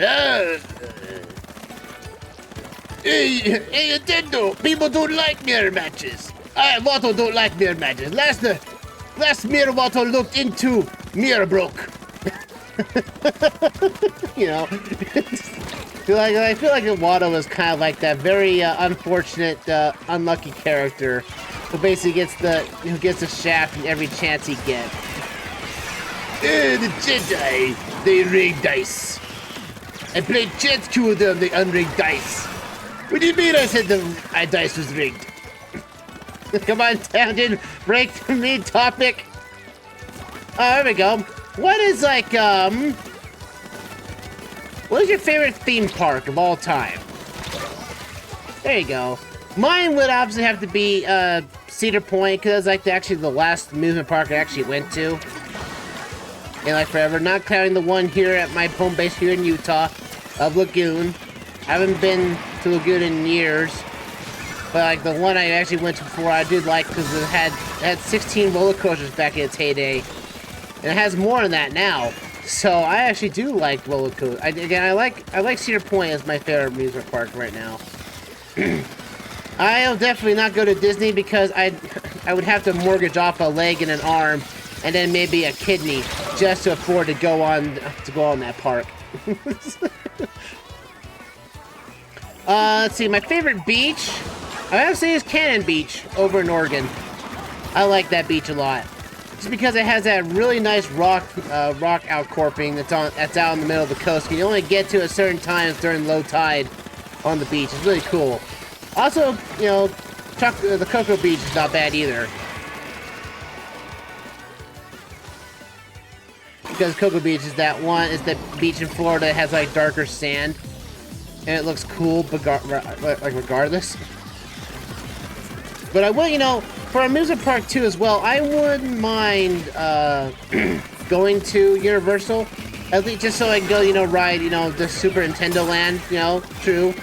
Hey, Nintendo, people don't like mirror matches. Watto don't like mirror matches. Last mirror Watto looked into, mirror broke. You know, I feel like Watto is kind of like that very unfortunate, unlucky character who basically gets the shaft in every chance he gets. The Jedi, they rigged dice. I played chance 2 of them, they unrigged dice. What do you mean I said the dice was rigged? Come on, tangent, break the main topic. Oh, there we go. What is like, what is your favorite theme park of all time? There you go. Mine would obviously have to be Cedar Point, because that's like actually the last amusement park I actually went to in like forever. Not counting the one here at my home base here in Utah of Lagoon. I haven't been to Lagoon in years. But like the one I actually went to before, I did like because it had 16 roller coasters back in its heyday, and it has more than that now. So I actually do like roller coasters. Again, I like Cedar Point as my favorite amusement park right now. I'll definitely not go to Disney because I would have to mortgage off a leg and an arm, and then maybe a kidney just to afford to go on that park. Let's see, my favorite beach, I have to say, is Cannon Beach over in Oregon. I like that beach a lot, just because it has that really nice rock outcropping that's out in the middle of the coast. You only get to at certain times during low tide on the beach. It's really cool. Also, you know, the Cocoa Beach is not bad either. Because Cocoa Beach is the beach in Florida that has like darker sand. And it looks cool, like regardless. But I will, you know, for amusement park too as well, I wouldn't mind going to Universal. At least just so I can go, you know, ride, you know, the Super Nintendo Land, you know, true.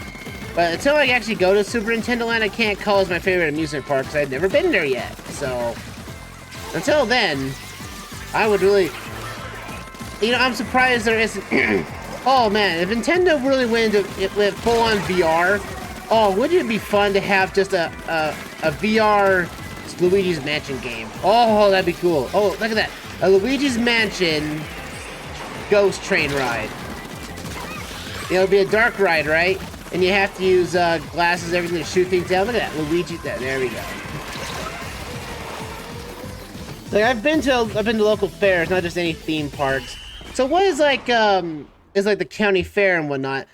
But until I actually go to Super Nintendo Land, I can't call it my favorite amusement park because I've never been there yet. So, until then, I would really... You know, I'm surprised there isn't... Oh, man, if Nintendo really went into it with full-on VR, oh, wouldn't it be fun to have just a VR Luigi's Mansion game? Oh, that'd be cool. Oh, look at that. A Luigi's Mansion ghost train ride. You know, it'd be a dark ride, right? And you have to use glasses, everything to shoot things down. Look at that, Luigi. There we go. Like I've been to local fairs, not just any theme parks. So what is like the county fair and whatnot?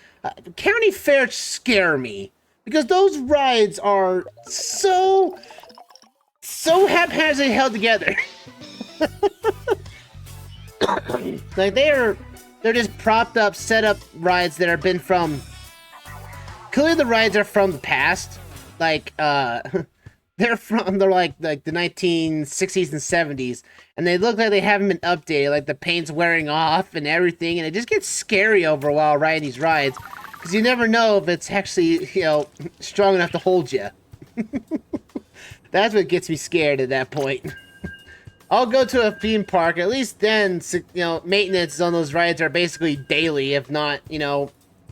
County fairs scare me because those rides are so haphazardly held together. Like they're just propped up, set up rides that have been from. Clearly, the rides are from the past. Like, they're like the 1960s and 70s, and they look like they haven't been updated. Like the paint's wearing off and everything, and it just gets scary over a while riding these rides because you never know if it's actually, you know, strong enough to hold you. That's what gets me scared at that point. I'll go to a theme park. At least then, you know, maintenance on those rides are basically daily, if not, you know,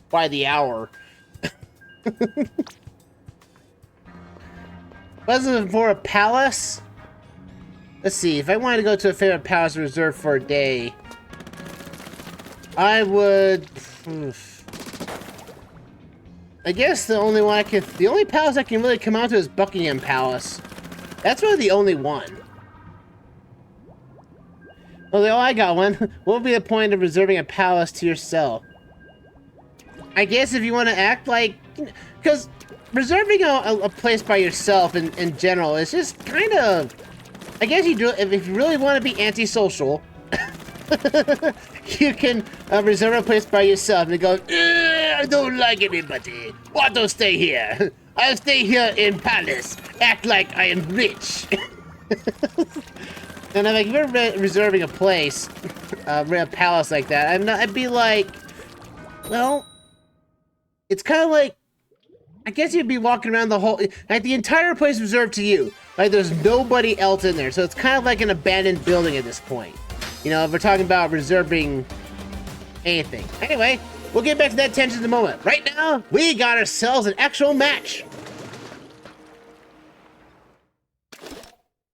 by the hour. Wasn't it for a palace? Let's see, if I wanted to go to a favorite palace reserved for a day, I would... I guess the only palace I can really come out to is Buckingham Palace. That's really the only one. Well, I got one. What would be the point of reserving a palace to yourself? I guess if you want to act like... Because reserving a place by yourself in general is just kind of... I guess you do if you really want to be antisocial, you can reserve a place by yourself and go, I don't like anybody. Want to stay here. I'll stay here in palace. Act like I am rich. And I'm like, if you're reserving a place, a palace like that, I'd be like, well, it's kind of like, I guess you'd be walking around the whole, like the entire place reserved to you. Like there's nobody else in there. So it's kind of like an abandoned building at this point. You know, if we're talking about reserving anything. Anyway, we'll get back to that tension in a moment. Right now, we got ourselves an actual match.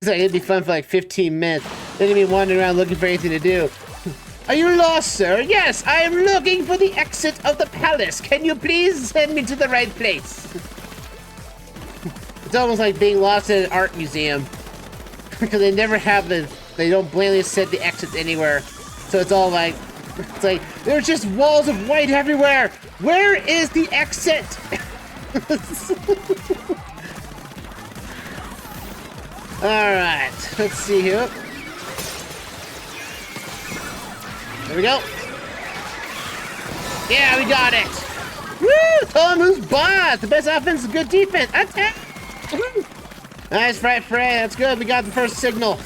So it'd be fun for like 15 minutes. Then you'd be wandering around looking for anything to do. Are you lost, sir? Yes, I am looking for the exit of the palace. Can you please send me to the right place? It's almost like being lost in an art museum. Because they never have they don't blatantly set the exits anywhere. So it's all like, there's just walls of white everywhere. Where is the exit? Alright, let's see here. There we go. Yeah, we got it. Woo! Tom who's boss. The best offense is good defense. Attack! Nice, Frey. That's good. We got the first signal.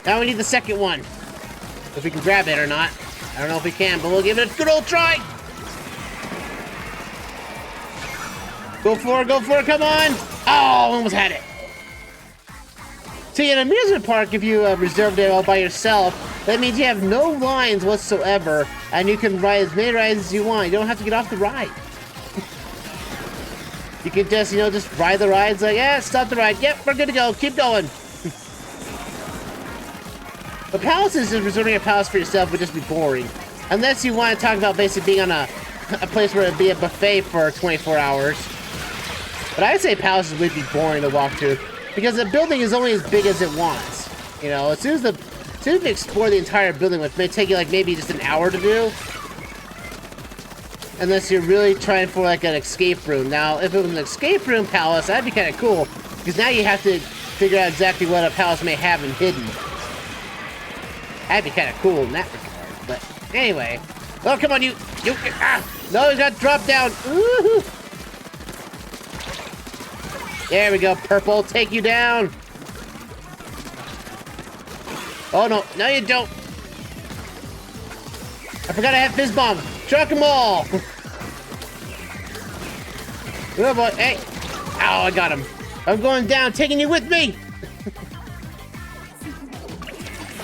Now we need the second one. If we can grab it or not. I don't know if we can, but we'll give it a good old try. Go for it, come on! Oh, almost had it. See, in an amusement park, if you reserve it all by yourself, that means you have no lines whatsoever, and you can ride as many rides as you want. You don't have to get off the ride. You can just, you know, just ride the rides like, yeah, stop the ride. Yep, we're good to go. Keep going. But palaces, is reserving a palace for yourself would just be boring. Unless you want to talk about basically being on a place where it'd be a buffet for 24 hours. But I'd say palaces would be boring to walk through. Because the building is only as big as it wants. You know, as soon as you explore the entire building, which may take you like maybe just an hour to do. Unless you're really trying for like an escape room. Now, if it was an escape room palace, that'd be kind of cool. Because now you have to figure out exactly what a palace may have in hidden. That'd be kind of cool in that regard. But anyway. Oh, come on, you no, you got dropped down. Woohoo! There we go, purple, take you down. Oh no, no you don't. I forgot I had fizz bomb. Truck them all. Oh boy, hey. Ow, I got him. I'm going down, taking you with me.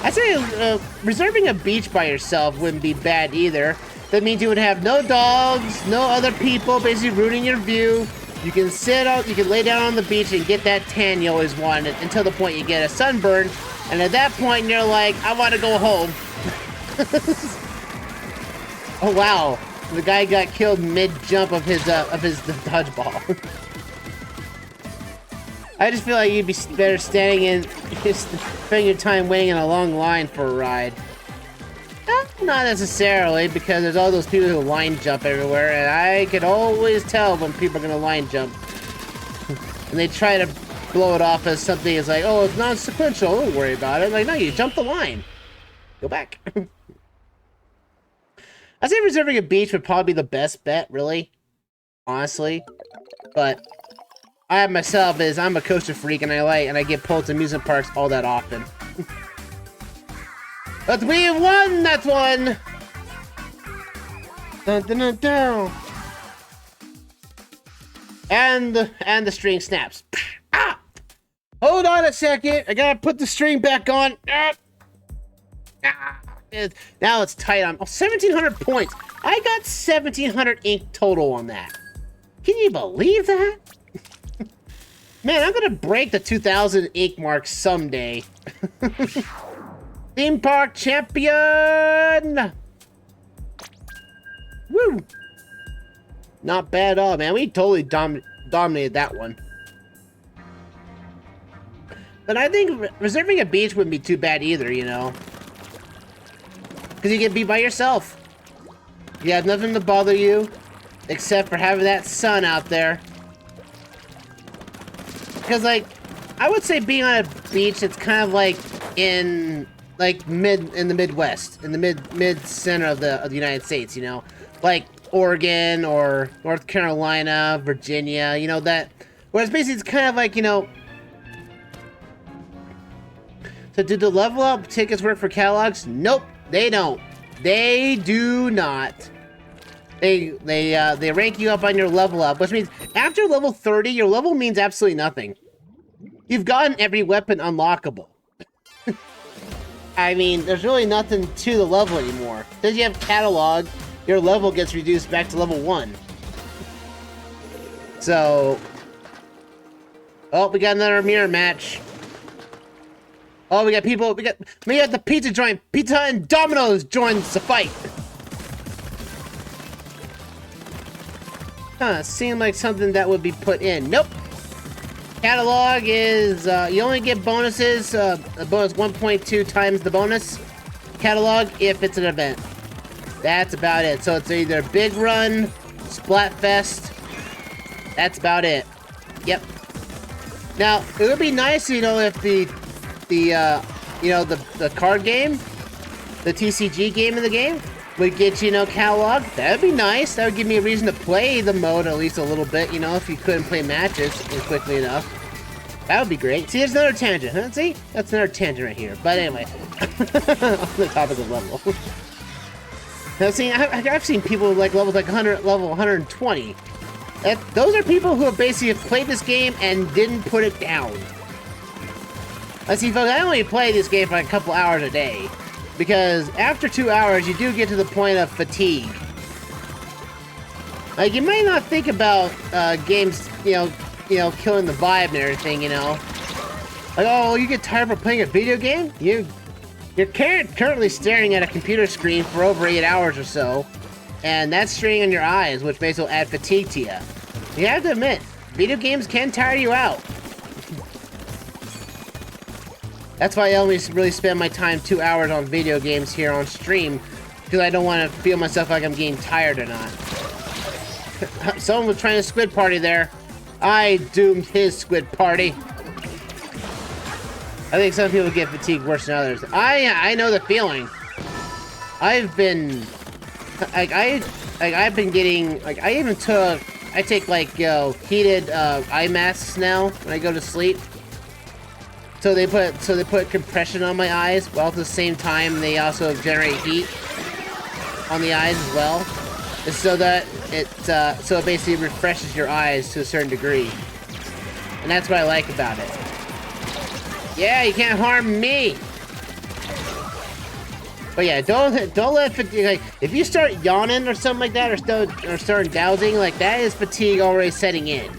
I'd say reserving a beach by yourself wouldn't be bad either. That means you would have no dogs, no other people basically ruining your view. You can sit out, you can lay down on the beach and get that tan you always wanted until the point you get a sunburn. And at that point, you're like, I want to go home. Oh, wow. The guy got killed mid-jump of his dodgeball. I just feel like you'd be better standing in, spending your time waiting in a long line for a ride. Not necessarily, because there's all those people who line jump everywhere, and I can always tell when people are gonna line jump. And they try to blow it off as something is like, oh, it's non-sequential, don't worry about it. Like, no, you jumped the line. Go back. I'd say reserving a beach would probably be the best bet, really. Honestly. But I myself I'm a coaster freak, and I get pulled to amusement parks all that often. But we won that one! Dun, dun, dun, dun. And the string snaps. Ah! Hold on a second. I gotta put the string back on. Now it's tight on 1,700 points. I got 1,700 ink total on that. Can you believe that? Man, I'm gonna break the 2,000 ink mark someday. Theme park champion! Woo! Not bad at all, man. We totally dominated that one. But I think reserving a beach wouldn't be too bad either, you know? Because you can be by yourself. You have nothing to bother you, except for having that sun out there. Because, like, I would say being on a beach, it's kind of like in the Midwest, in the mid center of the United States, you know, like Oregon or North Carolina, Virginia, you know, that. Whereas basically it's kind of like, you know. So do the level up tickets work for catalogs? Nope, they don't. They do not. They rank you up on your level up, which means after level 30, your level means absolutely nothing. You've gotten every weapon unlockable. I mean, there's really nothing to the level anymore. Because you have catalog, your level gets reduced back to level 1. So... Oh, we got another mirror match. Oh, we got people, we got the pizza joint. Pizza and Domino's joins the fight. Huh, seemed like something that would be put in. Nope. Catalog is, you only get bonuses, a bonus 1.2 times the bonus catalog if it's an event. That's about it. So it's either Big Run, Splatfest, that's about it. Yep. Now, it would be nice, you know, if the card game, the TCG game in the game, would get, you know, catalog. That would be nice. That would give me a reason to play the mode at least a little bit, you know, if you couldn't play matches quickly enough. That would be great. See, there's another tangent, huh? See? That's another tangent right here. But anyway, on the topic of level. Now, see, I've seen people like levels like 100, level 120. Those are people who have basically played this game and didn't put it down. Let's see, folks, I only play this game for like a couple hours a day. Because after 2 hours, you do get to the point of fatigue. Like, you might not think about games, you know, killing the vibe and everything, you know. Like, oh, you get tired of playing a video game? You're currently staring at a computer screen for over 8 hours or so. And that's straining on your eyes, which basically will add fatigue to you. You have to admit, video games can tire you out. That's why I only really spend my time 2 hours on video games here on stream, because I don't want to feel myself like I'm getting tired or not. Someone was trying to Squid party there. I doomed his Squid party. I think some people get fatigued worse than others. I know the feeling. I've been getting, like, I take like heated eye masks now when I go to sleep. So they put compression on my eyes, while at the same time they also generate heat on the eyes as well. And so that it basically refreshes your eyes to a certain degree. And that's what I like about it. Yeah, you can't harm me. But yeah, don't let fatigue, like, if you start yawning or something like that, or start dowsing, like, that is fatigue already setting in.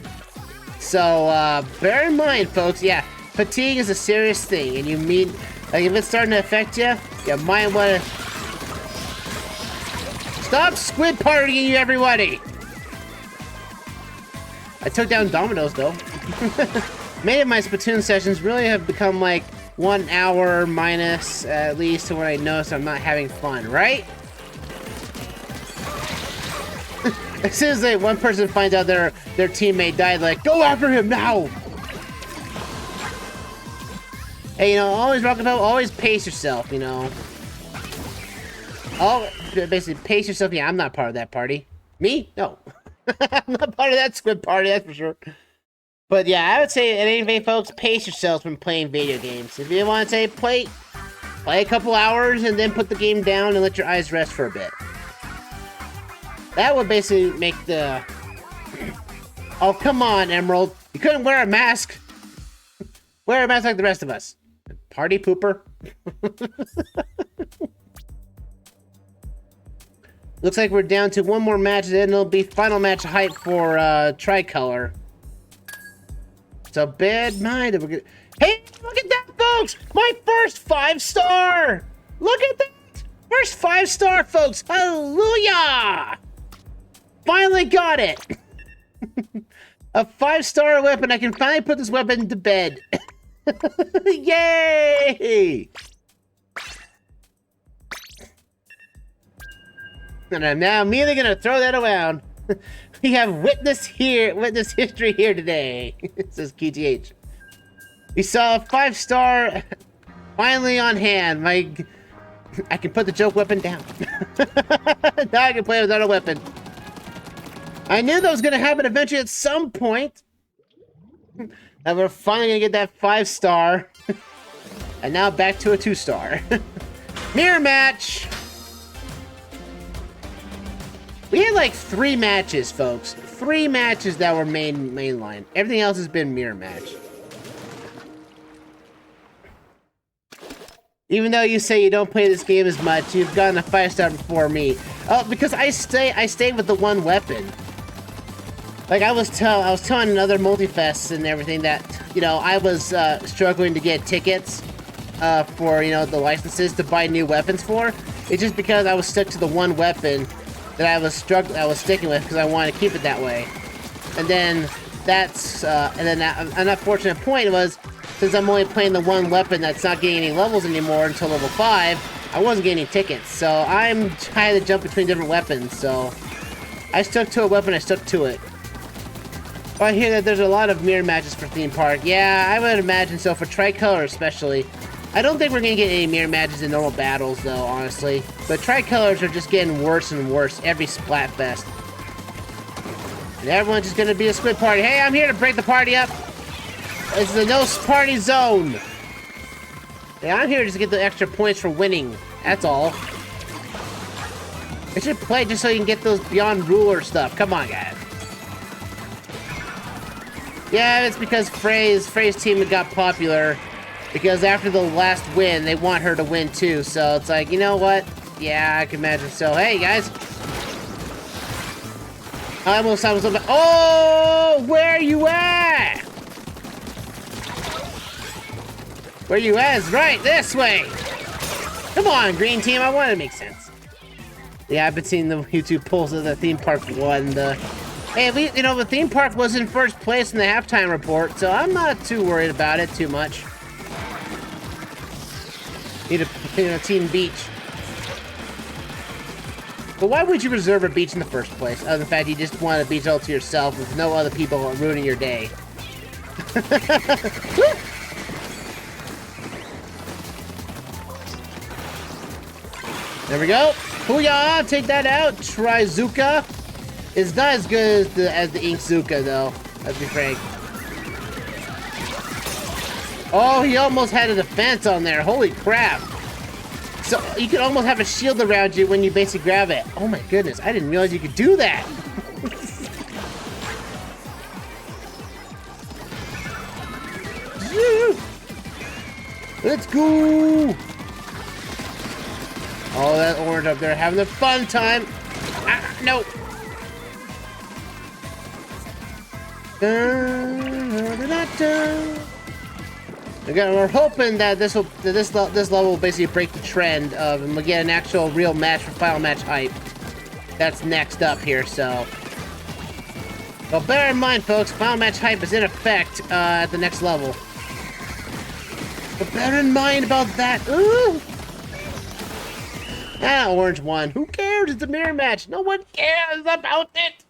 So bear in mind, folks, yeah, fatigue is a serious thing, and you mean, like, if it's starting to affect you, you might want to stop Squid partying, you everybody. I took down Dominoes though. Many of my Splatoon sessions really have become like 1 hour minus, at least, to when I notice I'm not having fun, right? As soon as one person finds out their teammate died, like, go after him now! Hey, you know, always Rockefeller, always pace yourself, you know. Basically, pace yourself. Yeah, I'm not part of that party. Me? No. I'm not part of that Squid party, that's for sure. But yeah, I would say, at any rate, folks, pace yourselves when playing video games. If you want to say, play a couple hours and then put the game down and let your eyes rest for a bit. That would basically make the... Oh, come on, Emerald. You couldn't wear a mask. Wear a mask like the rest of us. Party pooper. Looks like we're down to one more match, and then it'll be final match hype for Tricolor. So bad mind. Hey, look at that, folks! My first 5-star! Look at that! First 5-star, folks! Hallelujah! Finally got it! A 5-star weapon. I can finally put this weapon to bed. Yay! And I'm now immediately gonna throw that around. We have witness history here today. It says KTH. We saw a 5-star finally on hand. I can put the joke weapon down. Now I can play without a weapon. I knew that was gonna happen eventually at some point. And we're finally gonna get that 5-star. And now back to a 2-star. Mirror match! We had like 3 matches, folks. 3 matches that were mainline. Everything else has been mirror match. Even though you say you don't play this game as much, you've gotten a 5-star before me. Oh, because I stayed with the one weapon. Like I was telling another multi-fests and everything that, you know, I was struggling to get tickets for, you know, the licenses to buy new weapons for. It's just because I was stuck to the one weapon that I was sticking with because I wanted to keep it that way. And then an unfortunate point was, since I'm only playing the one weapon that's not getting any levels anymore until level 5, I wasn't getting any tickets. So I'm trying to jump between different weapons. So I stuck to a weapon, I stuck to it. But I hear that there's a lot of mirror matches for Theme Park. Yeah, I would imagine so, for Tricolor especially. I don't think we're going to get any mirror matches in normal battles, though, honestly. But Tricolors are just getting worse and worse every Splatfest. And everyone's just going to be a Squid party. Hey, I'm here to break the party up. This is a no party zone. Yeah, I'm here just to get the extra points for winning. That's all. I should play just so you can get those Beyond Ruler stuff. Come on, guys. Yeah, it's because Frey's team got popular. Because after the last win, they want her to win too. So it's like, you know what? Yeah, I can imagine. So, hey, guys. I almost oh, where you at? Where you at? Right, this way. Come on, green team. I want it to make sense. Yeah, I've been seeing the YouTube polls of the theme park one. Hey, at least, you know, the theme park was in first place in the halftime report, so I'm not too worried about it too much. Need a team beach. But why would you reserve a beach in the first place? Other than the fact you just want a beach all to yourself with no other people ruining your day. There we go. Booyah! Take that out. Trizuka. It's not as good as the Inkzuka, though. Let's be frank. Oh, he almost had a defense on there. Holy crap. So you can almost have a shield around you when you basically grab it. Oh my goodness, I didn't realize you could do that. Let's go. Oh, that orange up there having a fun time. Ah, no. Again, we're hoping that this level will basically break the trend of, and we'll get an actual real match for final match hype. That's next up here, so. Well, bear in mind, folks, final match hype is in effect at the next level. But bear in mind about that. Ooh. Ah, orange won. Who cares? It's a mirror match. No one cares about it.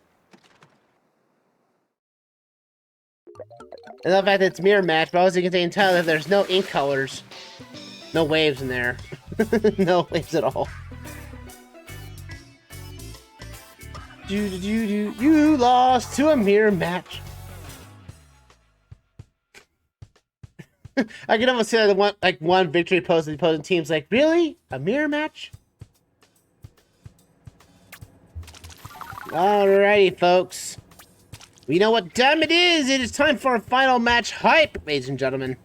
And the fact that it's mirror match, but also you can say entirely that there's no ink colors. No waves in there. No waves at all. You lost to a mirror match. I can almost see one victory post of the opposing team's like, really? A mirror match? Alrighty, folks. We know what time it is. It is time for a final match hype, ladies and gentlemen.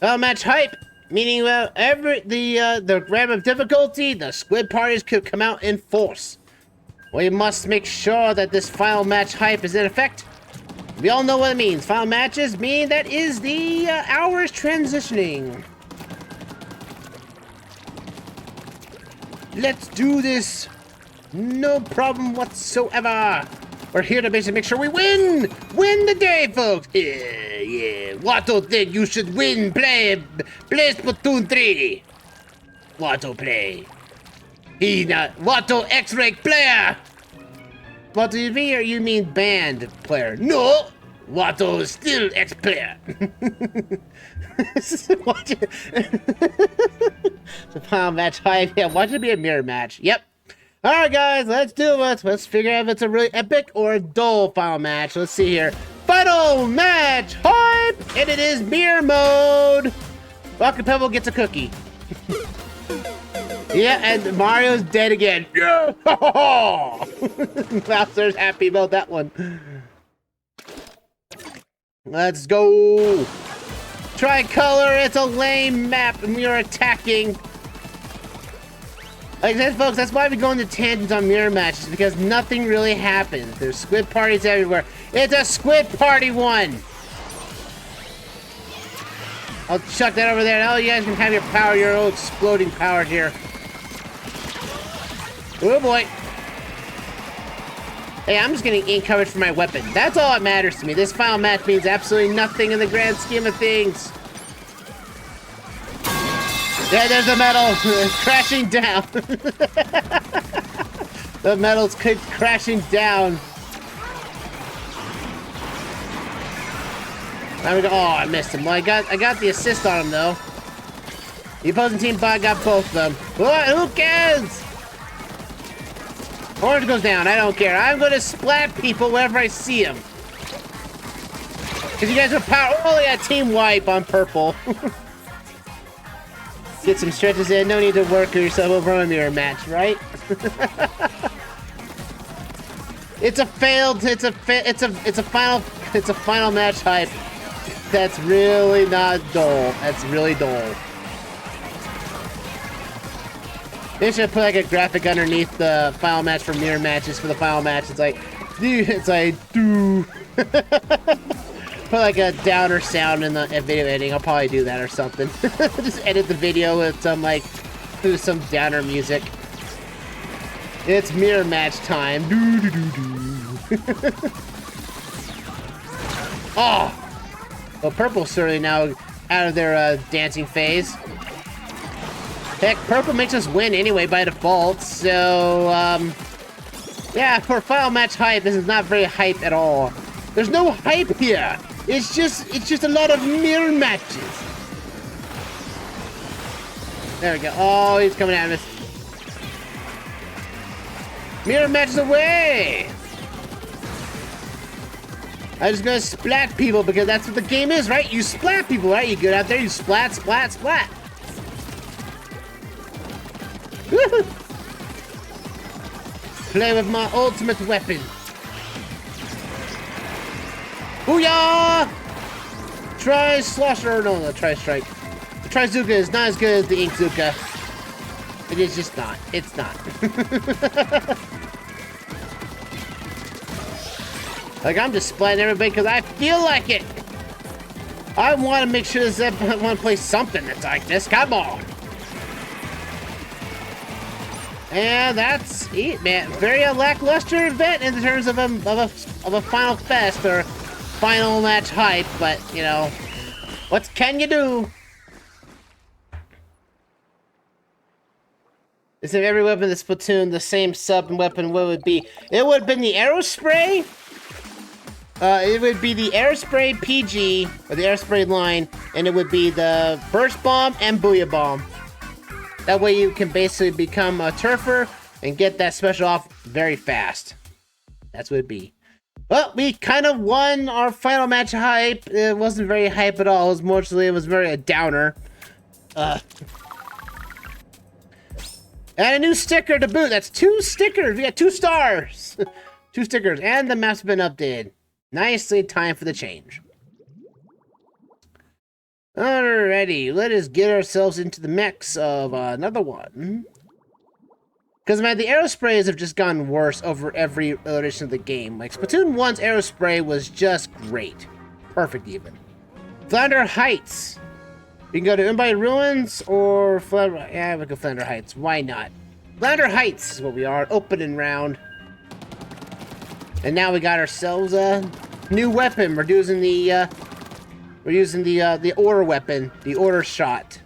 Final match hype, meaning the gram of difficulty, the squid parties could come out in force. We must make sure that this final match hype is in effect. We all know what it means. Final matches mean that is the hour is transitioning. Let's do this. No problem whatsoever. We're here to basically make sure we win! Win the day, folks! Yeah. Watto think you should win. Play Splatoon 3. Watto play. He not Watto X-Rank player! Watto you mean or you mean band player? No! Watto is still X-player. The final match hype. Yeah, watch it be a mirror match. Yep. Alright guys, let's do it. Let's figure out if it's a really epic or a dull final match. Let's see here. Final match hype! And it is mirror mode! Rocket Pebble gets a cookie. Yeah, and Mario's dead again. Yeah! Bowser's happy about that one. Let's go! Tricolor, it's a lame map and we are attacking. Like I said, folks, that's why we go into tangents on mirror matches, because nothing really happens. There's squid parties everywhere. It's a squid party one! I'll chuck that over there. Now you guys can have your power, your own exploding power here. Oh boy. Hey, I'm just getting ink coverage for my weapon. That's all that matters to me. This final match means absolutely nothing in the grand scheme of things. Yeah, there's the metal crashing down. The metal's crashing down. There we go. Oh, I missed him. Well, I got the assist on him though. The opposing team got both of them. What? Who cares? Orange goes down. I don't care. I'm gonna splat people wherever I see them. Cause you guys are power. Oh, yeah, team wipe on purple. Get some stretches in. No need to work yourself over on a mirror match, right? It's a failed. It's a final It's a final match hype. That's really not dull. That's really dull. They should put like a graphic underneath the final match for mirror matches for the final match. It's like, dude, it's like, dude. Put like a downer sound in the video editing. I'll probably do that or something. Just edit the video with some like, do some downer music. It's mirror match time. Doo doo doo doo. Oh! Well, purple's certainly now out of their dancing phase. Heck, purple makes us win anyway by default, so, yeah, for final match hype, this is not very hype at all. There's no hype here. It's just a lot of mirror matches. There we go. Oh, he's coming at us. Mirror matches away. I'm just gonna splat people because that's what the game is, right? You splat people, right? You get out there, you splat, splat, splat. Play with my ultimate weapon. Booyah! Tri-slosher, no, tri-strike. The Tri-Zuka is not as good as the Ink Zuka. It is just not. It's not. Like, I'm just splatting everybody because I feel like it. I want to make sure that I want to play something that's like this. Come on. And that's it, man. Very lackluster event in terms of a final fest or final match hype, but you know, what can you do? Is if every weapon in the Splatoon the same sub and weapon, what would it be? It would have been the Aerospray. It would be the Aerospray PG or the Aerospray line, and it would be the Burst Bomb and Booyah Bomb. That way you can basically become a turfer and get that special off very fast. That's what it'd be. Well, we kind of won our final match hype. It wasn't very hype at all. It was mostly, it was very a downer. And a new sticker to boot. That's 2 stickers. We got 2 stars. 2 stickers. And the map's been updated. Nicely timed for the change. Alrighty, let us get ourselves into the mix of another one. Because, man, the Aerosprays have just gotten worse over every iteration of the game. Like, Splatoon 1's Aerospray was just great. Perfect, even. Flounder Heights. We can go to Unbite Ruins or Flounder... Yeah, we go Flounder Heights. Why not? Flounder Heights is what we are. Opening round. And now we got ourselves a new weapon. We're using the... We're using the order weapon, the order shot.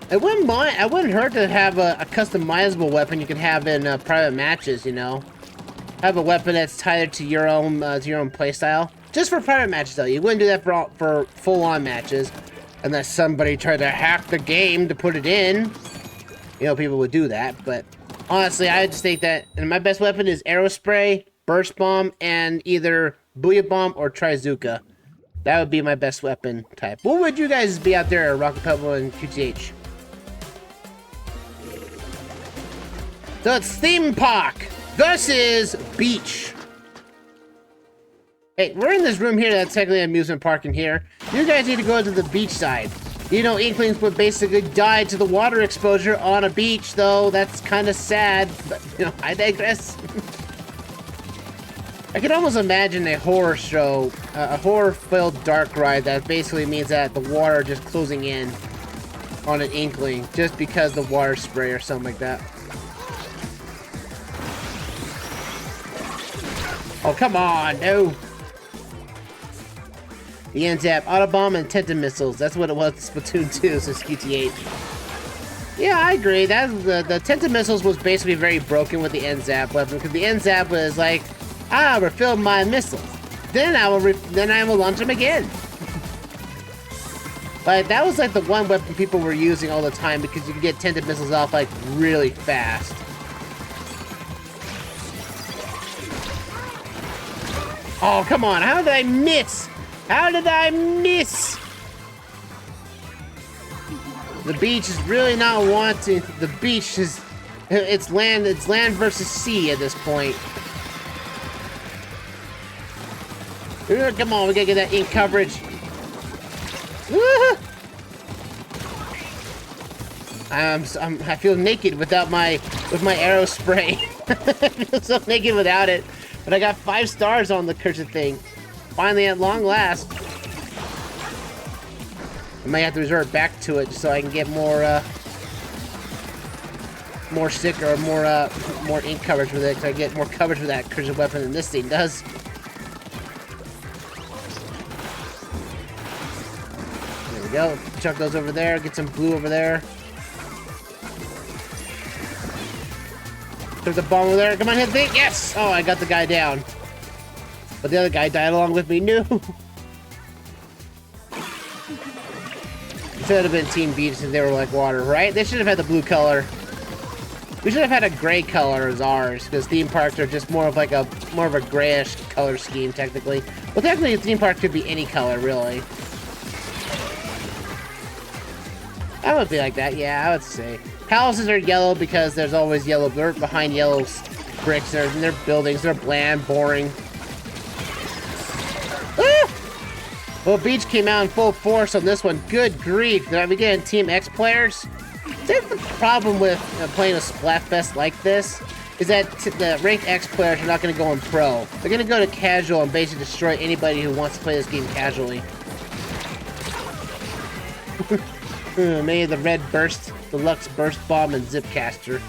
It wouldn't mind. It wouldn't hurt to have a customizable weapon you can have in private matches. You know, have a weapon that's tailored to your own playstyle. Just for private matches, though. You wouldn't do that for full-on matches, unless somebody tried to hack the game to put it in. You know, people would do that. But honestly, I just think that my best weapon is Aerospray, Burst Bomb, and either Booyah Bomb or Tri-Zuka. That would be my best weapon type. What would you guys be out there, Rocket Pebble and QTH? So it's Theme Park versus Beach. Hey, we're in this room here that's technically an amusement park in here. You guys need to go to the beach side. You know, Inklings would basically die to the water exposure on a beach, though. That's kind of sad, but, you know, I digress. I can almost imagine a horror show, a horror-filled dark ride that basically means that the water just closing in on an Inkling just because the water spray or something like that. Oh, come on, no. The NZAP, Autobomb, and Tenta Missiles. That's what it was in Splatoon 2, so SQT8. Yeah, I agree. That the Tenta Missiles was basically very broken with the NZAP weapon, because the NZAP was like, ah, refill my missiles. Then I will launch them again. But that was like the one weapon people were using all the time because you could get Tenta Missiles off like really fast. Oh, come on. How did I miss? How did I miss? The beach is really not wanting. The beach is... It's land versus sea at this point. Come on, we gotta get that ink coverage. I feel naked without my Aerospray. I feel so naked without it. But I got 5 stars on the cursed thing. Finally, at long last. I might have to resort back to it so I can get more stick or more ink coverage with it. So I get more coverage with that cursed weapon than this thing does. There we go. Chuck those over there. Get some blue over there. There's a bomb over there. Come on, hit the thing. Yes! Oh, I got the guy down. But the other guy died along with me. No. Should have been Team Beach since they were like water, right? They should have had the blue color. We should have had a gray color as ours, because theme parks are just more of a grayish color scheme, technically. Well, technically, a theme park could be any color, really. I would be like that, yeah, I would say. Houses are yellow because there's always yellow dirt behind yellow bricks. They're buildings. They're bland, boring. Ah! Well, Beach came out in full force on this one. Good grief. Did we get Team X players? That's the problem with playing a Splatfest like this, is that the ranked X players are not going to go in pro. They're going to go to casual and basically destroy anybody who wants to play this game casually. Maybe the red burst, the Lux burst bomb, and Zipcaster.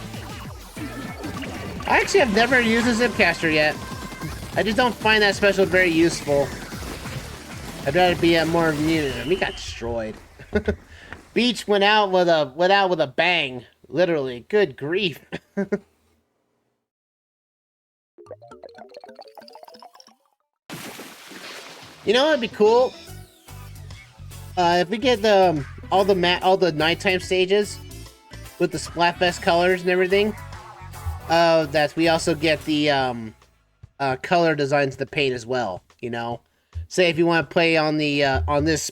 I actually have never used a Zipcaster yet. I just don't find that special very useful. I'd rather be more immune. He got destroyed. Beach went out with a bang, literally. Good grief. You know what'd be cool? If we get all the nighttime stages with the Splatfest colors and everything, that we also get the color designs of the paint as well. You know, say if you want to play on the on this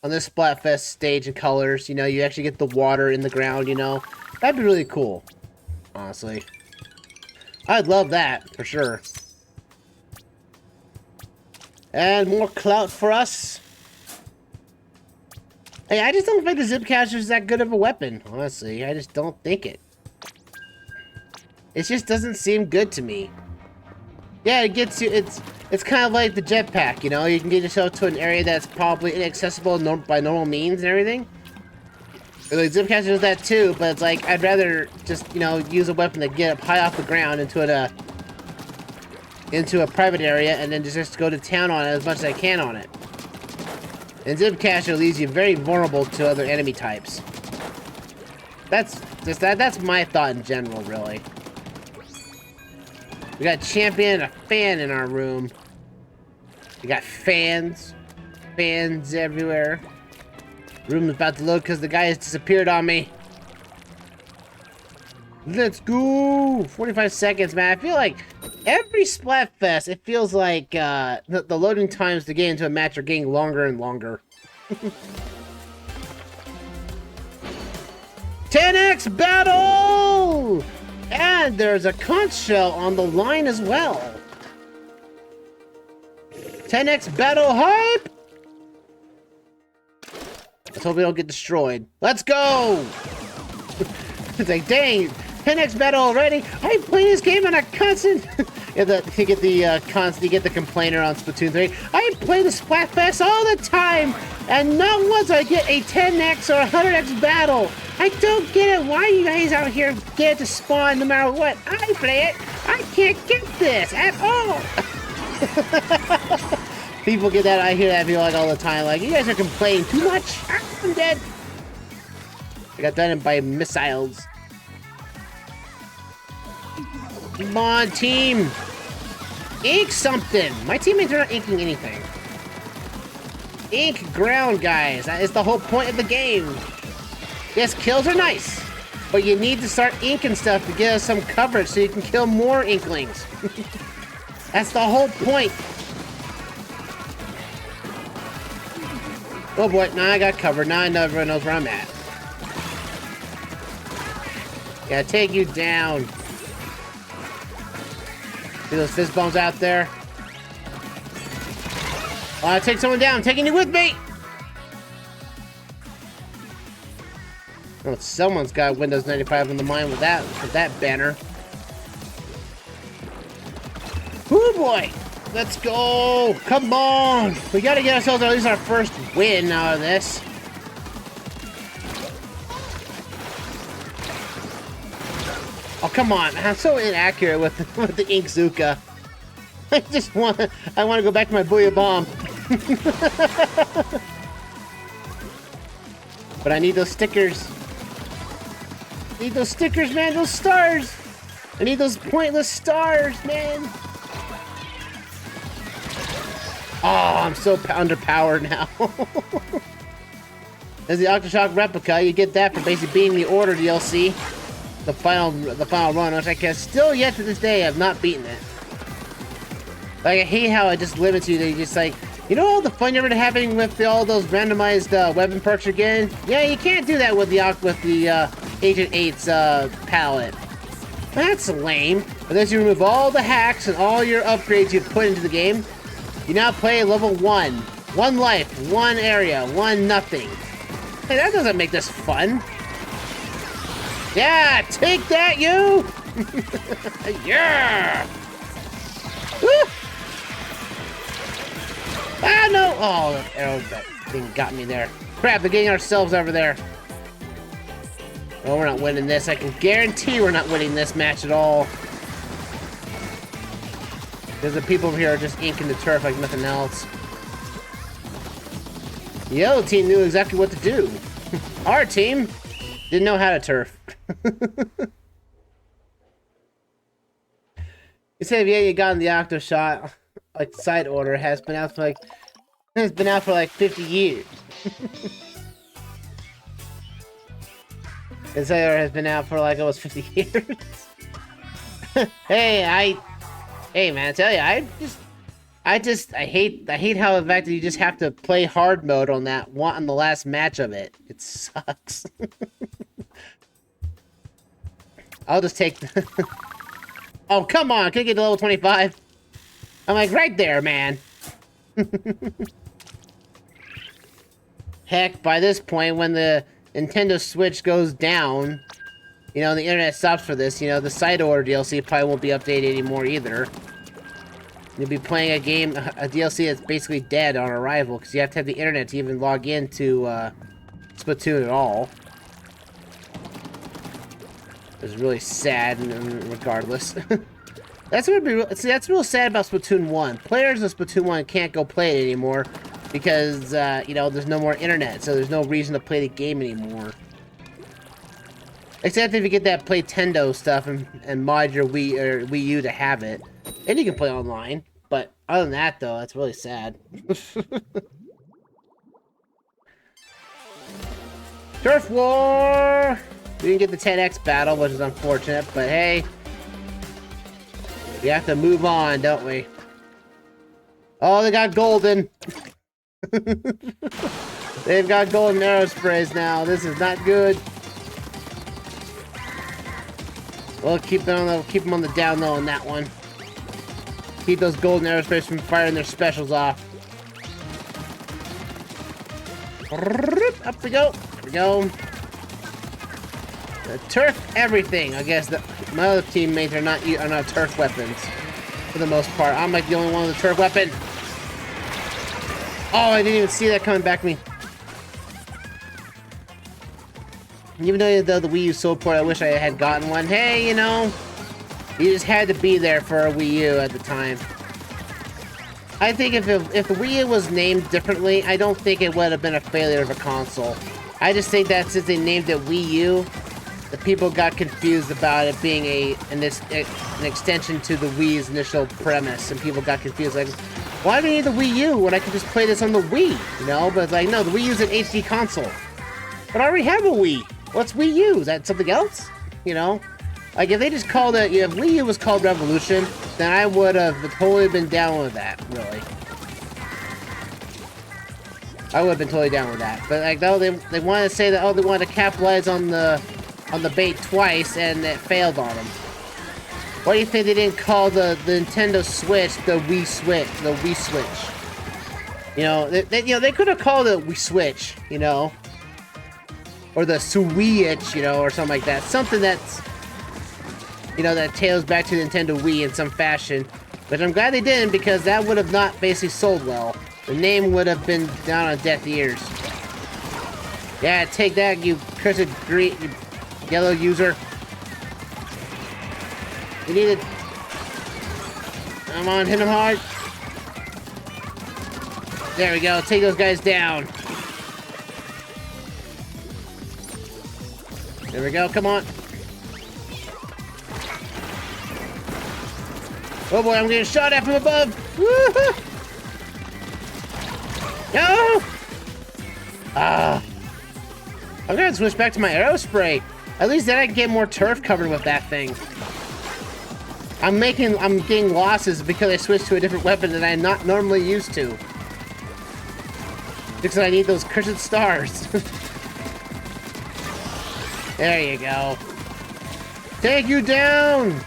Splatfest stage and colors, you know, you actually get the water in the ground. You know, that'd be really cool. Honestly, I'd love that for sure. And more clout for us. Hey, I just don't think the Zipcaster is that good of a weapon, honestly. I just don't think it. It just doesn't seem good to me. Yeah, it gets you, it's kind of like the jetpack, you know? You can get yourself to an area that's probably inaccessible by normal means and everything. The Zipcaster does that too, but it's like, I'd rather just, you know, use a weapon to get up high off the ground into a private area and then just go to town on it as much as I can on it. And Zipcaster leaves you very vulnerable to other enemy types. That's my thought in general, really. We got Champion and a fan in our room. We got fans. Fans everywhere. Room's about to load because the guy has disappeared on me. Let's go! 45 seconds, man. I feel like every Splatfest, it feels like the loading times to get into a match are getting longer and longer. 10x battle! And there's a conch shell on the line as well. 10x battle hype! Let's hope we don't get destroyed. Let's go! It's like, dang, 10x battle already? I play this game on a constant. You get the complainer on Splatoon 3. I play the Splatfest all the time, and not once I get a 10x or 100x battle. I don't get it. Why you guys out here get it to spawn no matter what I play it? I can't get this at all. People get that. I hear that people like all the time. Like, you guys are complaining too much. I'm dead. I got done by missiles. Come on, team! Ink something! My teammates are not inking anything. Ink ground, guys. That is the whole point of the game. Yes, kills are nice, but you need to start inking stuff to get us some coverage so you can kill more inklings. That's the whole point. Oh boy, now I got covered. Now everyone knows where I'm at. Gotta take you down. See those fizz bombs out there? Take someone down. I'm taking you with me. Oh, someone's got Windows 95 on the mind with that banner. Oh boy. Let's go. Come on. We got to get ourselves at least our first win out of this. Oh, come on. I'm so inaccurate with the Inkzuka. I want to go back to my Booyah Bomb. But I need those stickers. I need those stickers, man. Those stars. I need those pointless stars, man. Oh, I'm so underpowered now. There's the Octoshock replica. You get that for basically beating the Order DLC. The final run, which I can still yet to this day have not beaten it. Like, I hate how it just limits you to just like, you know all the fun you're having with all those randomized weapon perks you're getting? Yeah, you can't do that with the Agent 8's palette. That's lame. Unless you remove all the hacks and all your upgrades you've put into the game, you now play level 1. 1 life, 1 area, 1 nothing. Hey, that doesn't make this fun. Yeah, take that, you! Yeah! Woo! Ah, no! Oh, the arrow thing got me there. Crap, they're getting ourselves over there. Oh, we're not winning this. I can guarantee we're not winning this match at all. Because the people over here are just inking the turf like nothing else. The other team knew exactly what to do. Our team didn't know how to turf. You said, yeah, you got in the octo shot. Like side order has been out for like 50 years. This order has been out for like almost 50 years. Hey man, I tell you, I hate how the fact that you just have to play hard mode on that one on the last match of it. It sucks. I'll just take the Oh, come on, can I get to level 25? I'm like right there, man. Heck, by this point, when the Nintendo Switch goes down, you know, the internet stops for this, you know, the side order DLC probably won't be updated anymore either. You'll be playing a game, a DLC that's basically dead on arrival, because you have to have the internet to even log into Splatoon at all. It's really sad, regardless. That's what would be. See, that's real sad about Splatoon 1. Players of Splatoon 1 can't go play it anymore because you know, there's no more internet, so there's no reason to play the game anymore. Except if you get that Playtendo stuff and mod your Wii U to have it, and you can play online. But other than that, though, that's really sad. Turf War! We didn't get the 10x battle, which is unfortunate, but hey. We have to move on, don't we? Oh, they got golden. They've got golden Aerosprays now. This is not good. We'll keep them on the down low on that one. Keep those golden Aerosprays from firing their specials off. Up we go. There we go. Turf everything. I guess my other teammates are not turf weapons for the most part. I'm like the only one with a turf weapon. Oh, I didn't even see that coming back at me. Even though the Wii U sold port, I wish I had gotten one. Hey, you know, you just had to be there for a Wii U at the time. I think if the Wii U was named differently, I don't think it would have been a failure of a console. I just think that since they named it Wii U, the people got confused about it being an extension to the Wii's initial premise, and people got confused, like, why do I need the Wii U when I can just play this on the Wii, you know? But it's like, no, the Wii U's an HD console. But I already have a Wii. What's Wii U? Is that something else? You know? Like, if they just called it, if Wii U was called Revolution, then I would have totally been down with that, really. I would have been totally down with that. But, like, no, they wanted to say that, oh, they wanted to capitalize on the bait twice, and it failed on them. Why do you think they didn't call the Nintendo Switch the Wii Switch? The Wii Switch. You know, they could have called it We Switch, you know, or the Switch, you know, or something like that. Something that's, you know, that tails back to Nintendo Wii in some fashion. But I'm glad they didn't, because that would have not basically sold well. The name would have been down on deaf ears. Yeah, take that, you cursed green yellow user. You need it. Come on, hit him hard. There we go. Take those guys down. There we go. Come on. Oh boy, I'm getting shot at from above. Woo-hoo! No! Ah. I'm gonna switch back to my Aerospray. At least then I can get more turf covered with that thing. I'm getting losses because I switched to a different weapon that I'm not normally used to. Because I need those cursed stars. There you go. Take you down!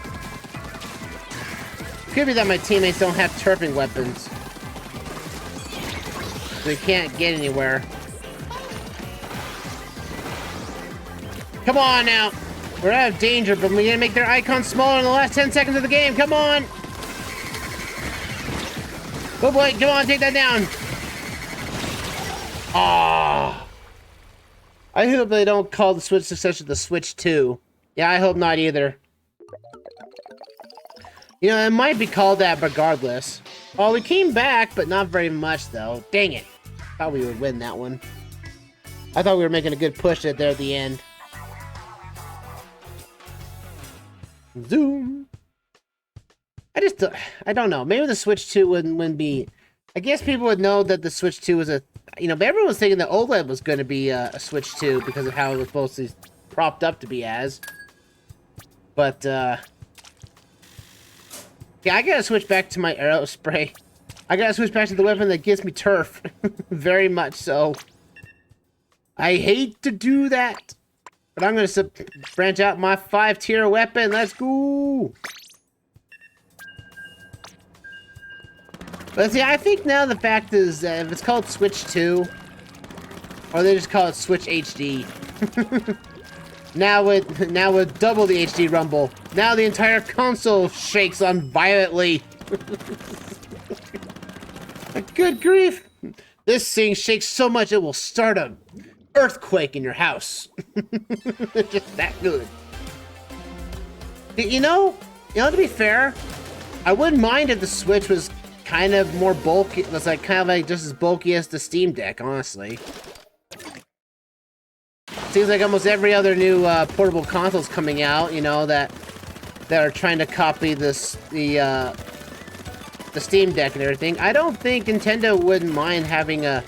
Could be that my teammates don't have turfing weapons. So we can't get anywhere. Come on now! We're out of danger, but we're gonna make their icon smaller in the last 10 seconds of the game. Come on! Oh boy, come on, take that down! Ah! I hope they don't call the Switch successor the Switch 2. Yeah, I hope not either. You know, it might be called that regardless. Oh, we came back, but not very much, though. Dang it. Thought we would win that one. I thought we were making a good push there at the end. Zoom. I don't know. Maybe the Switch 2 wouldn't be... I guess people would know that the Switch 2 was a... You know, but everyone was thinking that OLED was going to be a Switch 2 because of how it was supposed to be propped up to be as. But, yeah, I gotta switch back to my Aerospray. I gotta switch back to the weapon that gives me turf. Very much so. I hate to do that. But I'm gonna branch out my 5-tier weapon. Let's go! But see, I think now the fact is that if it's called Switch 2, or they just call it Switch HD. now with double the HD rumble, now the entire console shakes on violently. Good grief! This thing shakes so much it will start an earthquake in your house. It's just that good. You know, to be fair, I wouldn't mind if the Switch was kind of more bulky. It was like kind of like just as bulky as the Steam Deck, honestly. Seems like almost every other new portable console's coming out, you know, that are trying to copy the Steam Deck and everything. I don't think Nintendo wouldn't mind having a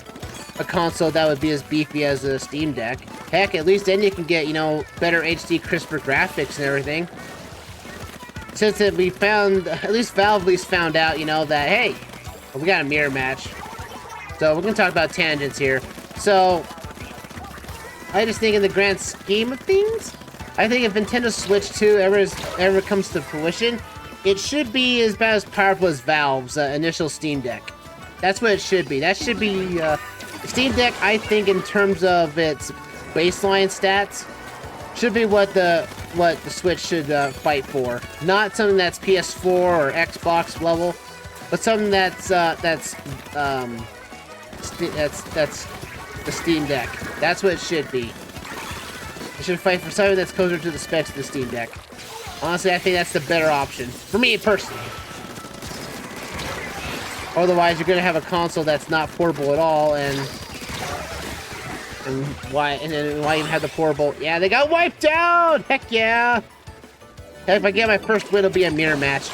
console that would be as beefy as a Steam Deck. Heck, at least then you can get, you know, better HD, crisper graphics and everything. Since we found, at least Valve found out, you know, that, hey, we got a mirror match. So we're going to talk about tangents here. So, I just think in the grand scheme of things, I think if Nintendo Switch 2 ever comes to fruition, it should be about as powerful as Valve's initial Steam Deck. That's what it should be. That should be, Steam Deck, I think, in terms of its baseline stats, should be what the Switch should fight for. Not something that's PS4 or Xbox level, but something that's the Steam Deck. That's what it should be. It should fight for something that's closer to the specs of the Steam Deck. Honestly, I think that's the better option for me personally. Otherwise, you're gonna have a console that's not portable at all, and why even have the portable? Yeah, they got wiped out! Heck yeah! Heck, if I get my first win, it'll be a mirror match.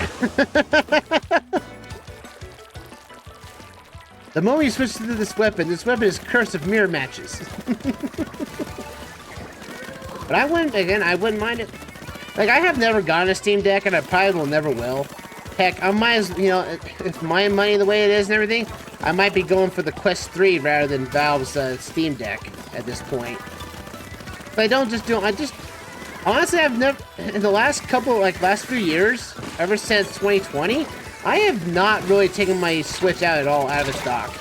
The moment you switch to this weapon is cursed of mirror matches. But I wouldn't mind it. Like, I have never gotten a Steam Deck, and I probably will never will. Heck, I might as, you know, if my money the way it is and everything, I might be going for the Quest 3 rather than Valve's Steam Deck at this point. But honestly, I've never, in the last few years, ever since 2020, I have not really taken my Switch out at all out of stock.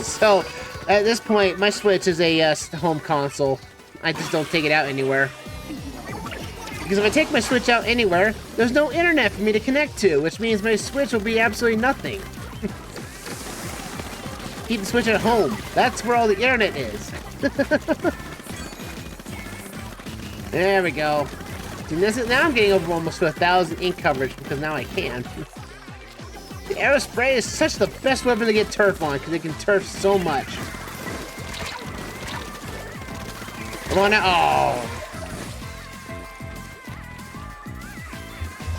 So, at this point, my Switch is a home console. I just don't take it out anywhere. Because if I take my Switch out anywhere, there's no internet for me to connect to, which means my Switch will be absolutely nothing. Keep the Switch at home. That's where all the internet is. There we go. See, now I'm getting over almost to 1,000 ink coverage because now I can. The Aerospray is such the best weapon to get turf on because it can turf so much. Come on now. Oh.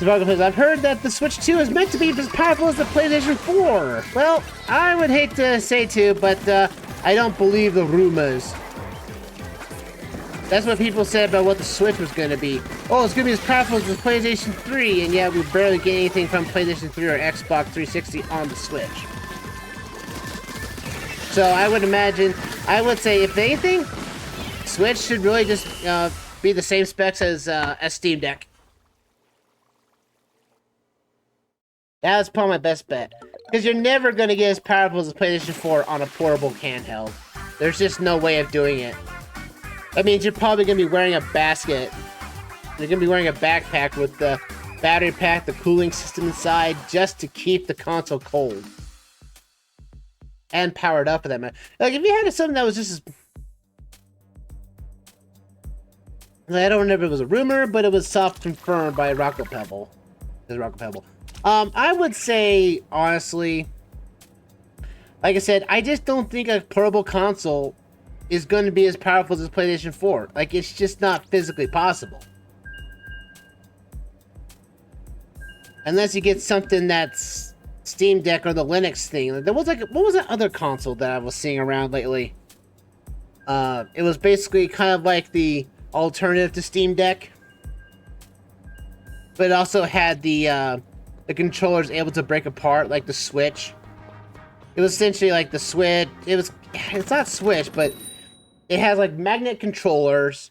I've heard that the Switch 2 is meant to be as powerful as the PlayStation 4. Well, I would hate to say to, but I don't believe the rumors. That's what people said about what the Switch was going to be. Oh, it's going to be as powerful as the PlayStation 3, and yet we barely get anything from PlayStation 3 or Xbox 360 on the Switch. So I would imagine, I would say, if anything, Switch should really just be the same specs as Steam Deck. That's probably my best bet. Because you're never going to get as powerful as the PlayStation 4 on a portable handheld. There's just no way of doing it. That means you're probably going to be wearing a basket. You're going to be wearing a backpack with the battery pack, the cooling system inside, just to keep the console cold. And powered up for that matter. Like, if you had something that was just as... I don't remember if it was a rumor, but it was soft confirmed by Rocket Pebble. It was Rocket Pebble. I would say, honestly, like I said, I just don't think a portable console is going to be as powerful as PlayStation 4. Like, it's just not physically possible. Unless you get something that's Steam Deck or the Linux thing. There was like, what was that other console that I was seeing around lately? It was basically kind of like the alternative to Steam Deck. But it also had the controllers able to break apart, like the Switch. It was essentially like the Switch. It's not Switch, but it has like magnet controllers.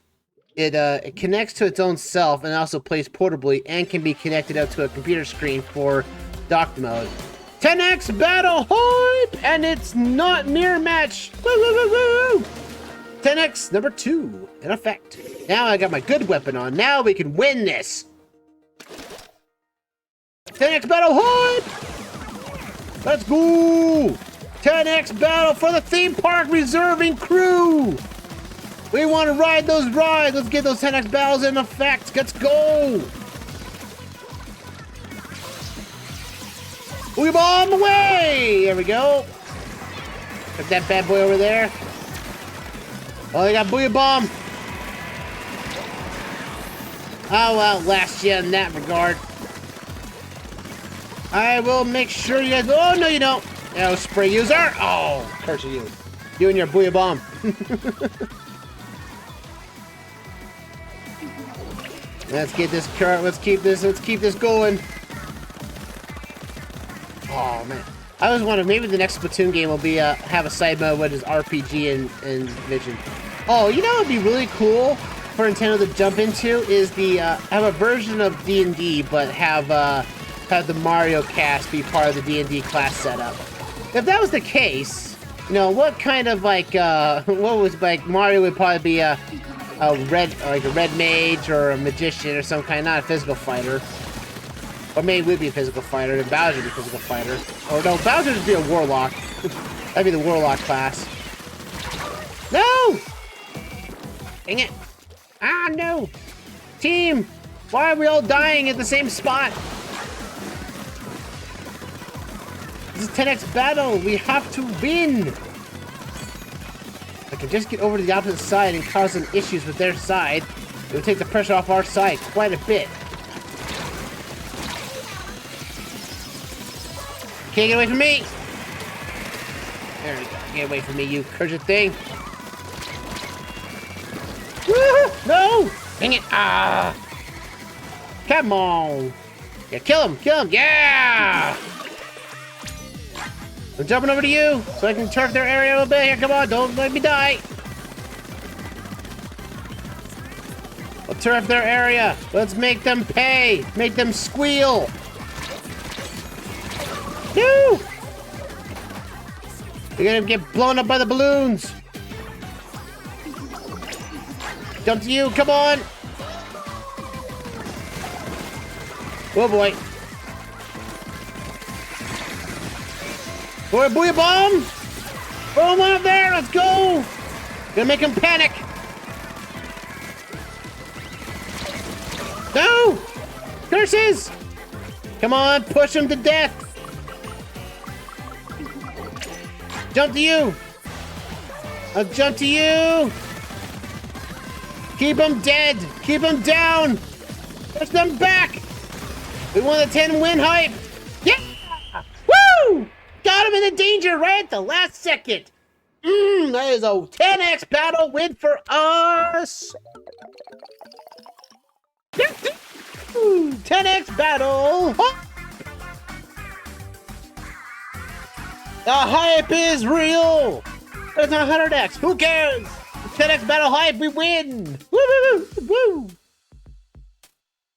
It connects to its own self and also plays portably and can be connected up to a computer screen for dock mode. 10x battle hype, and it's not mirror match. Woo, woo, woo, woo. 10x number 2 in effect. Now I got my good weapon on. Now we can win this. 10x battle hype! Let's go! 10x battle for the theme park reserving crew! We want to ride those rides! Let's get those 10x battles in effect! Let's go! Booyah bomb away! There we go. Put that bad boy over there. Oh, they got booyah bomb. I'll outlast you in that regard. I will make sure you guys... Oh, no, you don't. Aerospray user. Oh, curse you. You and your booyah bomb. Let's get this cart. Let's keep this going. Oh, man. I always wonder, maybe the next Splatoon game will be, have a side mode which is RPG and Vision. Oh, you know what would be really cool for Nintendo to jump into is the, have a version of D&D, but have the Mario cast be part of the D&D class setup. If that was the case, you know, what kind of like, what was like, Mario would probably be a red mage or a magician or some kind, not a physical fighter. Or maybe it would be a physical fighter, and Bowser would be a physical fighter. Or no, Bowser would be a warlock. That'd be the warlock class. No! Dang it. Ah, no! Team! Why are we all dying at the same spot? This is 10x battle! We have to win! I can just get over to the opposite side and cause some issues with their side. It would take the pressure off our side quite a bit. Can't get away from me! There we go. Get away from me, you cursed thing. Woo! No! Dang it! Ah! Come on! Yeah, kill him! Kill him! Yeah! I'm jumping over to you so I can turf their area a little bit. Here, come on! Don't let me die! We'll turf their area. Let's make them pay! Make them squeal! No! You're gonna get blown up by the balloons. Jump to you, come on. Oh boy. Boy, booyah bomb. Boom up there, let's go. Gonna make him panic. No! Curses! Come on, push him to death. Jump to you. I'll jump to you. Keep him dead. Keep him down. Push them back. We want a 10-win hype. Yeah! Woo! Got him in the danger right at the last second. That is a 10x battle win for us. 10x battle. The hype is real. But it's not 100x. Who cares? 10x battle hype. We win. Woo woo woo woo.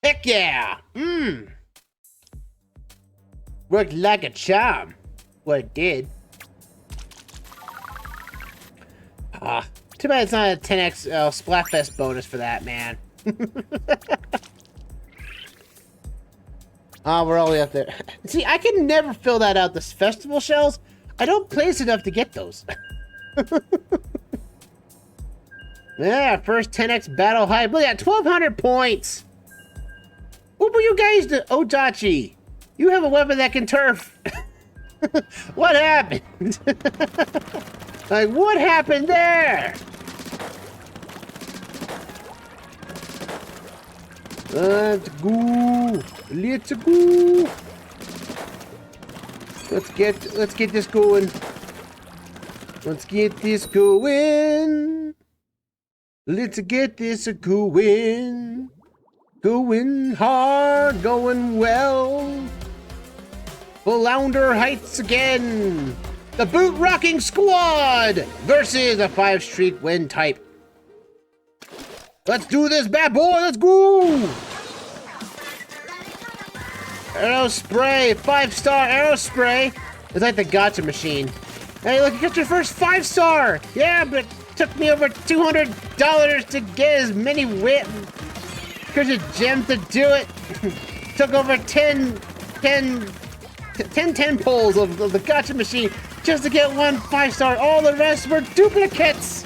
Heck yeah. Worked like a charm. What it did. Too bad it's not a 10x Splatfest bonus for that, man. We're all the way up there. See, I can never fill that out, the festival shells. I don't place enough to get those. Yeah, first 10x battle hype. Look at that, 1,200 points. What were you guys doing? Odachi, you have a weapon that can turf. What happened? Like, what happened there? Let's go. Let's go. Let's get this going. Let's get this going. Let's get this going. Going hard, going well. Flounder Heights again. The boot rocking squad versus a 5-streak win type. Let's do this, bad boy. Let's go. Aerospray, 5-star Aerospray. It's like the Gacha machine. Hey, look, you got your first 5-star. Yeah, but it took me over $200 to get as many gems to do it. Took over 10 pulls of the Gacha machine just to get one 5-star. All the rest were duplicates.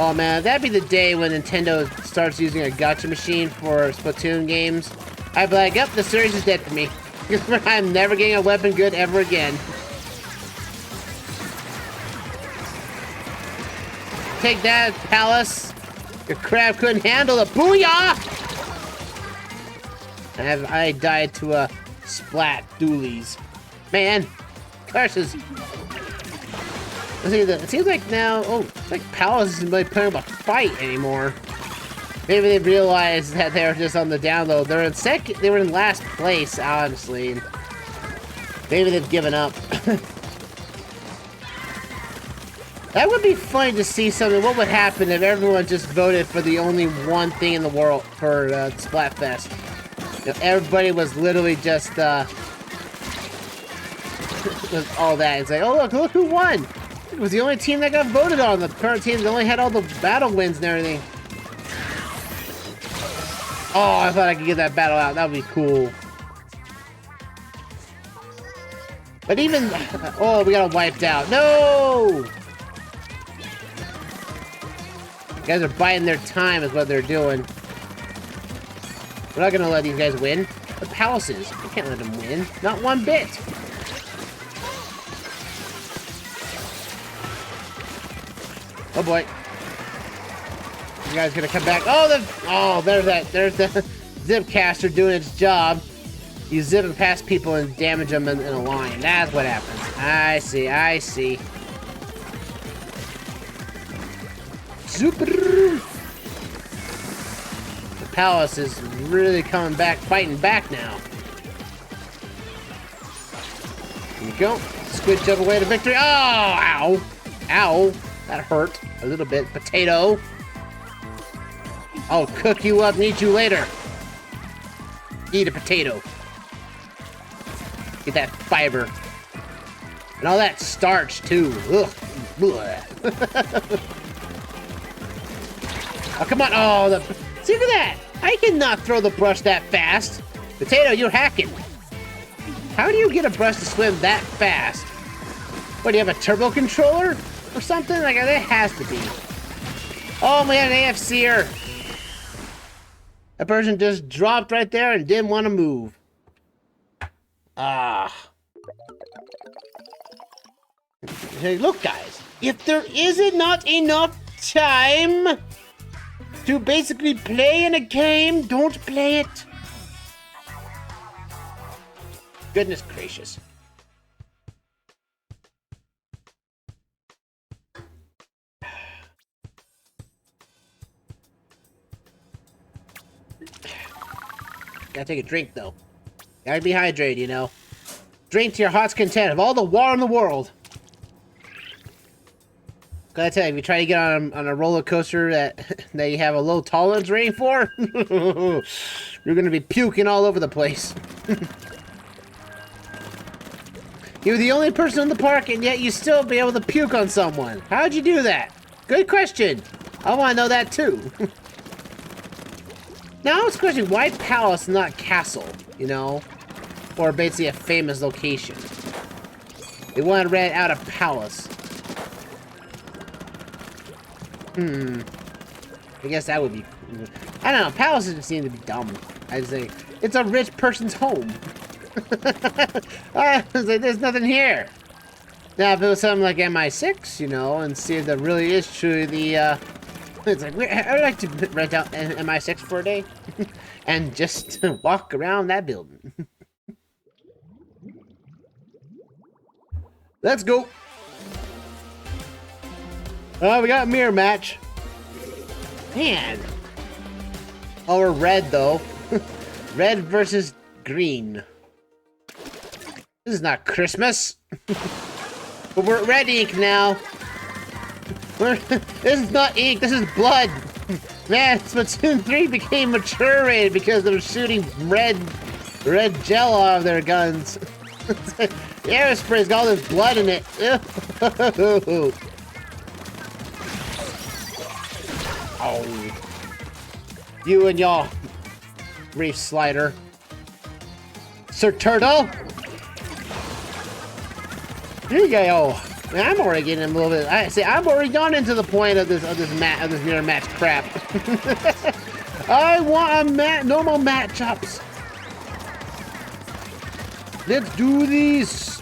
Oh man, that'd be the day when Nintendo starts using a Gacha machine for Splatoon games. I'd be like, yep, the series is dead for me. I'm never getting a weapon good ever again. Take that, Palace. Your crab couldn't handle the booyah! I died to a splat doolies. Man, curses. It seems like now, like Palace isn't really putting up a fight anymore. Maybe they realized that they were just on the download. They're in second. They were in last place, honestly. Maybe they've given up. That would be funny to see something. What would happen if everyone just voted for the only one thing in the world for Splatfest? If everybody was literally just all that. It's like, oh look who won! It was the only team that got voted on. The current team that only had all the battle wins and everything. Oh, I thought I could get that battle out. That would be cool. But even... Oh, we got wiped out. No! You guys are biding their time is what they're doing. We're not going to let these guys win. The palaces. We can't let them win. Not one bit. Oh boy. You guys gonna come back? Oh, there's the Zipcaster doing its job. You zip and pass people and damage them in a line. That's what happens. I see. Super. The palace is really coming back, fighting back now. Here you go. Squid jump away to victory. Oh, ow. Ow. That hurt a little bit. Potato. I'll cook you up and eat you later. Eat a potato. Get that fiber. And all that starch, too. Ugh. Oh, come on. Oh, see, look at that. I cannot throw the brush that fast. Potato, you're hacking. How do you get a brush to swim that fast? What, do you have a turbo controller or something? Like, that has to be. Oh, man, an AFCer. That person just dropped right there and didn't want to move. Ah. Hey, look, guys. If there isn't not enough time to basically play in a game, don't play it. Goodness gracious. Gotta take a drink, though. Gotta be hydrated, you know. Drink to your heart's content of all the water in the world. Gotta tell you, if you try to get on a roller coaster that you have a low tolerance rating for, you're gonna be puking all over the place. You're the only person in the park, and yet you still be able to puke on someone. How'd you do that? Good question. I want to know that too. Now I was questioning why palace, not castle, you know, or basically a famous location. They want to rent out a palace. I guess that would be. I don't know. Palaces just seem to be dumb. I'd say it's a rich person's home. I was like, there's nothing here. Now, if it was something like MI6, you know, and see if that really is truly the, it's like, I'd like to rent out MI6 for a day and just walk around that building. Let's go. Oh, we got a mirror match. Man. Oh, we're red, though. Red versus green. This is not Christmas. But we're red ink now. This is not ink, this is blood. Man, Splatoon 3 became mature rated because they were shooting red gel out of their guns. The Aerospray's got all this blood in it. Oh. You and y'all, Reef Slider. Sir Turtle. Here you go. Man, I'm already getting a little bit. I'm already gone into the point of this mirror match crap. I want a normal matchups. Let's do these.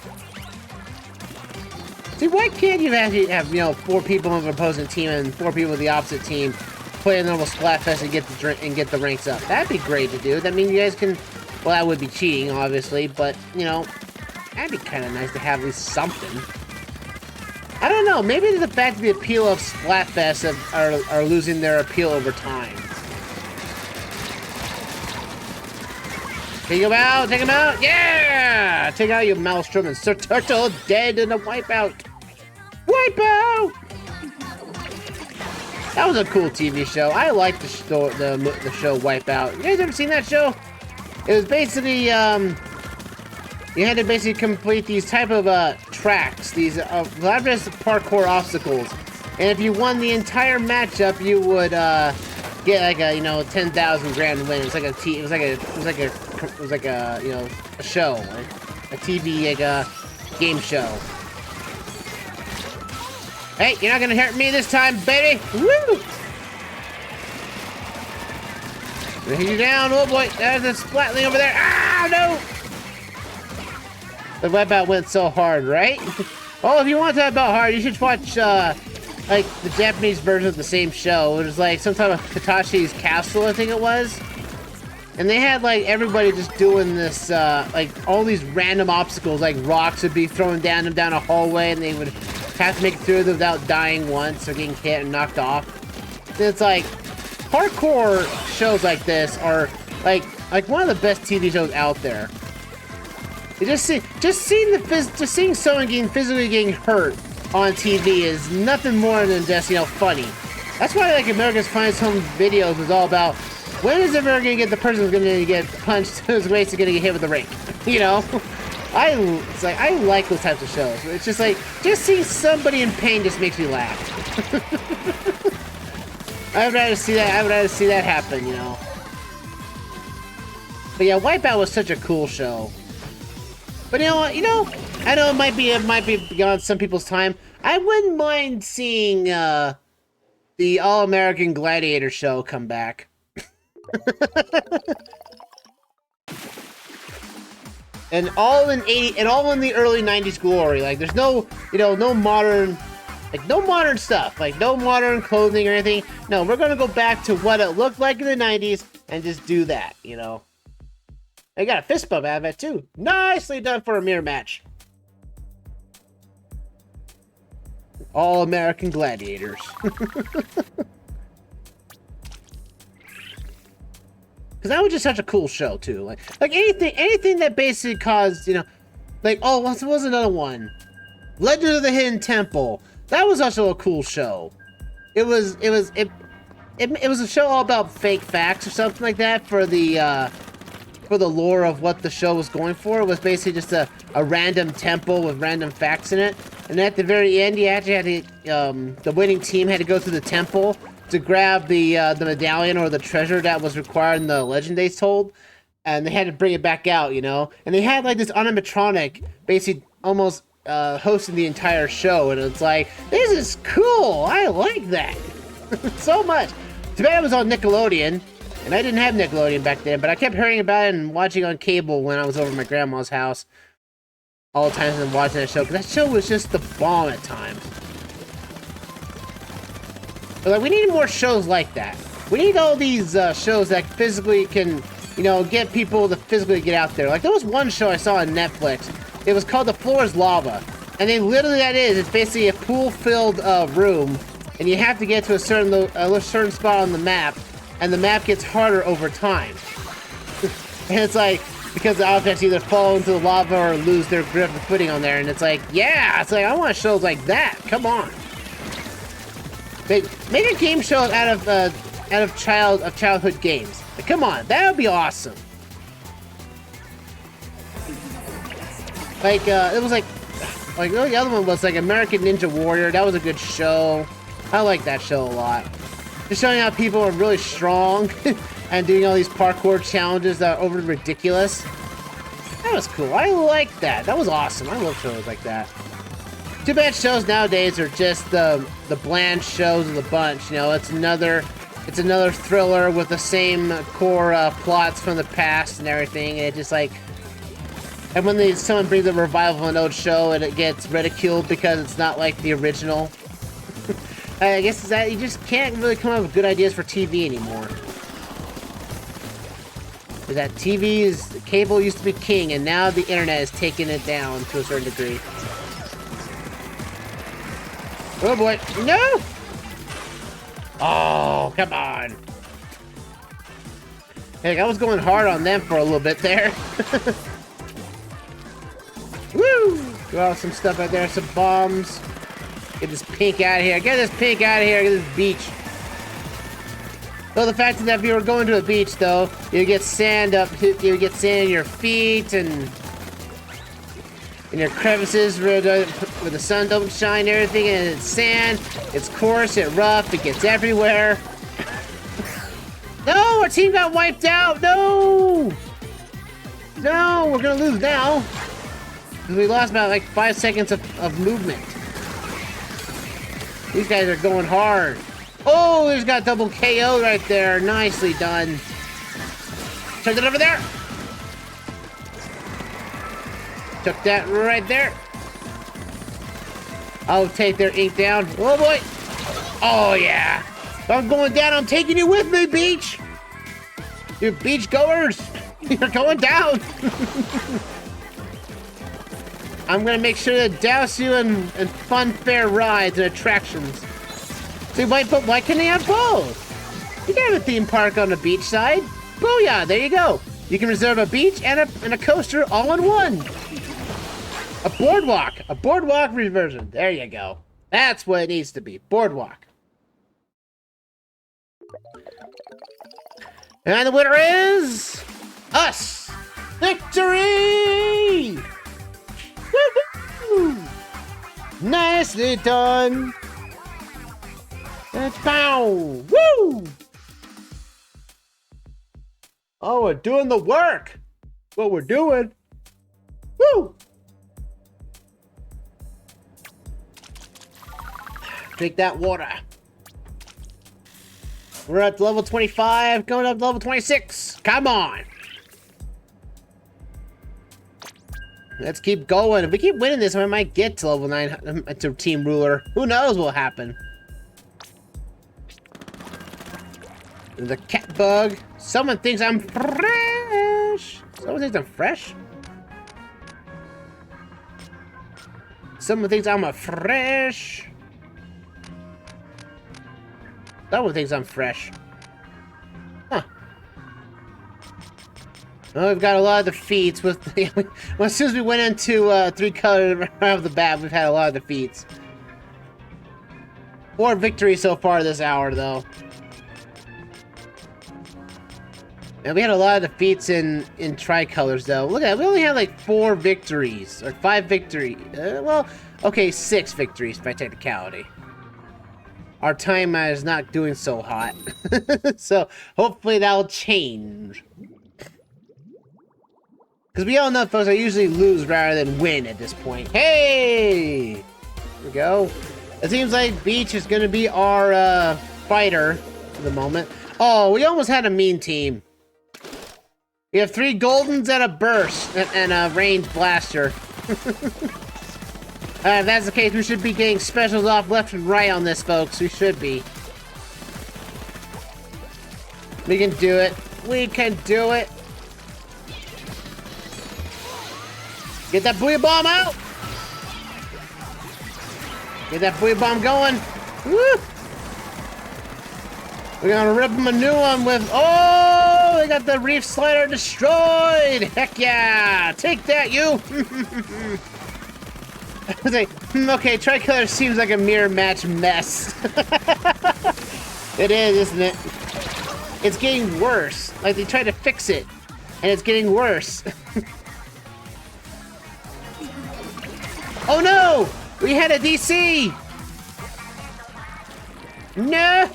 See, why can't you actually have, you know, 4 people on the opposing team and 4 people of the opposite team play a normal Splatfest and get the ranks up? That'd be great to do. That means you guys can. Well, that would be cheating, obviously, but you know. That'd be kind of nice to have at least something. I don't know. Maybe the fact that the appeal of Splatfest are losing their appeal over time. Take him out! Take him out! Yeah! Take out your Maelstrom and Sir Turtle dead in a wipeout. Wipeout! That was a cool TV show. I liked the show Wipeout. You guys ever seen that show? It was basically you had to basically complete these type of tracks, these elaborate parkour obstacles, and if you won the entire matchup, you would get like a 10,000 grand win. It was like a you know, a show, like a TV like a game show. Hey, you're not gonna hurt me this time, baby! Woo! Gonna hit you down, oh boy! There's a splatling over there. Ah, no! The Wipeout went so hard, right? Oh, if you want that about hard, you should watch, like, the Japanese version of the same show. It was, like, some type of Katashi's Castle, I think it was. And they had, like, everybody just doing this, like, all these random obstacles, like rocks would be thrown down them down a hallway, and they would have to make it through them without dying once or getting hit and knocked off. And it's like, hardcore shows like this are, like one of the best TV shows out there. Just seeing someone physically getting hurt on TV is nothing more than just, you know, funny. That's why, like, America's Funniest Home Videos was all about, when is ever gonna get the person who's gonna get punched whose waist is gonna get hit with the rake? You know? It's like I like those types of shows. It's just like just seeing somebody in pain just makes me laugh. I'd rather see that. I'd rather see that happen, you know. But yeah, Wipeout was such a cool show. But you know what? You know, I know it might be beyond some people's time. I wouldn't mind seeing the All-American Gladiator show come back. And all in the early 90s glory. Like there's no, you know, no modern stuff. Like no modern clothing or anything. No, we're gonna go back to what it looked like in the 90s and just do that, you know. I got a fist bump out of it too. Nicely done for a mirror match. All American Gladiators. Because that was just such a cool show too. Like anything that basically caused, you know, like, oh, what was another one? Legend of the Hidden Temple. That was also a cool show. It was a show all about fake facts or something like that for the lore of what the show was going for. It was basically just a random temple with random facts in it. And at the very end, you actually had to, the winning team had to go through the temple to grab the medallion or the treasure that was required in the legend they told. And they had to bring it back out, you know? And they had like this animatronic basically almost hosting the entire show. And it's like, this is cool. I like that so much. Too bad it was on Nickelodeon. And I didn't have Nickelodeon back then, but I kept hearing about it and watching on cable when I was over at my grandma's house. All the times I'm watching that show, because that show was just the bomb at times. But like, we need more shows like that. We need all these shows that physically can, you know, get people to physically get out there. Like, there was one show I saw on Netflix. It was called The Floor is Lava. And then literally it's basically a pool-filled room, and you have to get to a certain spot on the map, and the map gets harder over time. And it's like, because the objects either fall into the lava or lose their grip and footing on there, and it's like, yeah, it's like, I want shows like that. Come on. Make a game show out of childhood games. Like, come on, that would be awesome. Like, it was like the other one was like American Ninja Warrior. That was a good show. I like that show a lot. Just showing how people are really strong and doing all these parkour challenges that are overly ridiculous. That was cool. I like that. That was awesome. I love shows like that. Too bad shows nowadays are just the bland shows of the bunch. You know, it's another thriller with the same core plots from the past and everything. And it just like, and when someone brings a revival of an old show and it gets ridiculed because it's not like the original. I guess it's that you just can't really come up with good ideas for TV anymore. That cable used to be king, and now the internet is taking it down to a certain degree. Oh boy, no! Oh, come on. Heck, I was going hard on them for a little bit there. Woo! Throw out some stuff out there, some bombs. Get this pink out of here. Get this pink out of here. Get this beach. Well, the fact is that if you were going to a beach, though, you get sand in your feet and in your crevices where the sun don't shine and everything, and it's sand, it's coarse, it's rough, it gets everywhere. No, our team got wiped out. No, we're gonna lose now. We lost about like 5 seconds of movement. These guys are going hard. Oh, there's got double KO right there. Nicely done. Turn it over there. Took that right there. I'll take their ink down. Oh boy. Oh yeah. If I'm going down, I'm taking you with me, beach. You beach goers. You're going down. I'm gonna make sure to douse you in fun, fair rides and attractions. See, why can't they have both? You can have a theme park on the beach side. Booyah, there you go. You can reserve a beach and a coaster all in one. A boardwalk reversion. There you go. That's what it needs to be, boardwalk. And the winner is us. Victory! Nicely done. That's pow. Woo! Oh, we're doing the work. What we're doing. Woo! Drink that water. We're at level 25, going up to level 26. Come on. Let's keep going. If we keep winning this, we might get to level 9 to Team Ruler. Who knows what will happen? The cat bug. Someone thinks I'm fresh. Someone thinks I'm fresh. Someone thinks I'm a fresh. Someone thinks I'm fresh. Huh. Well, we've got a lot of defeats with the, well, as soon as we went into 3 colors right off the bat, we've had a lot of defeats. 4 victories so far this hour, though. And we had a lot of defeats in tricolors, though. Look at that, we only had like 4 victories, or 5 victories. Well, okay, 6 victories by technicality. Our time is not doing so hot. So, hopefully that'll change. Because we all know, folks, I usually lose rather than win at this point. Hey! Here we go. It seems like Beach is going to be our fighter for the moment. Oh, we almost had a mean team. We have 3 Goldens and a Burst and a Ranged Blaster. If that's the case, we should be getting specials off left and right on this, folks. We should be. We can do it. We can do it. Get that Booyah Bomb out! Get that Booyah Bomb going! Woo! We're gonna rip them a new one with... Oh! They got the Reef Slider destroyed! Heck yeah! Take that, you! I was like, okay, Tricolor seems like a mirror match mess. It is, isn't it? It's getting worse. Like, they tried to fix it, and it's getting worse. Oh no! We had a DC! No!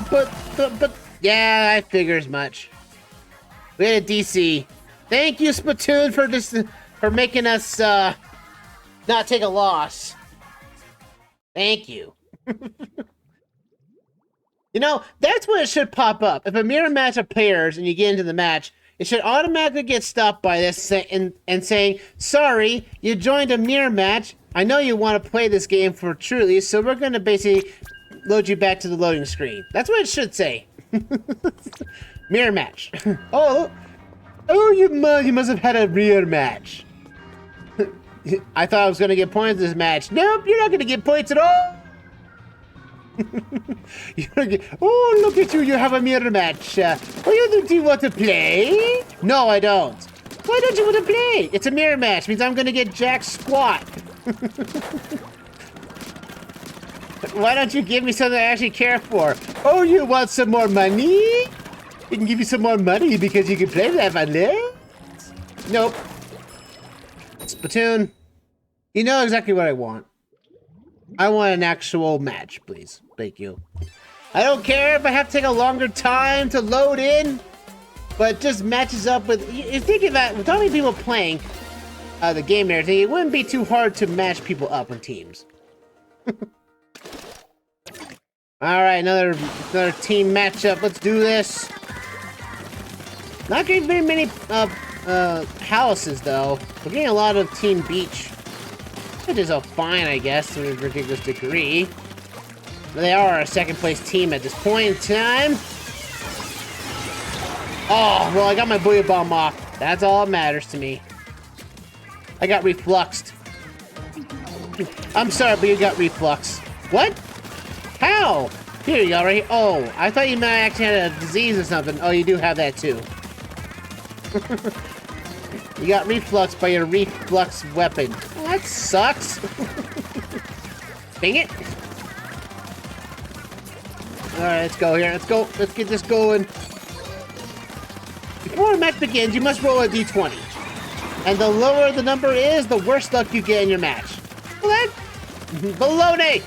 But, yeah, I figure as much. We had a DC. Thank you, Splatoon, for this, for making us, not take a loss. Thank you. You know, that's when it should pop up. If a mirror match appears and you get into the match, it should automatically get stopped by this and saying, sorry, you joined a mirror match. I know you want to play this game for truly, so we're going to basically load you back to the loading screen. That's what it should say. Mirror match. Oh, you must have had a mirror match. I thought I was going to get points this match. Nope, you're not going to get points at all. Oh, look at you, you have a mirror match. Do you want to play? No, I don't. Why don't you want to play? It's a mirror match, means I'm gonna get jack squat. Why don't you give me something I actually care for? Oh, you want some more money? We can give you some more money because you can play that vanilla? Nope. Splatoon, you know exactly what I want. I want an actual match, please. Thank you. I don't care if I have to take a longer time to load in, but it just matches up with... You think of that, with how many people playing the game and everything, it wouldn't be too hard to match people up in teams. Alright, another team matchup. Let's do this. Not getting very many houses, though. We're getting a lot of Team Beach. It is a fine, I guess, to a ridiculous degree. But they are our second place team at this point in time. Oh, well, I got my Booyah Bomb off. That's all that matters to me. I got refluxed. I'm sorry, but you got reflux. What? How? Here you go, right here. Oh, I thought you might actually had a disease or something. Oh, you do have that too. You got reflux by your reflux weapon. Well, that sucks. Dang it. Alright, let's go here. Let's go. Let's get this going. Before a match begins, you must roll a d20. And the lower the number is, the worse luck you get in your match. Well, that... baloney!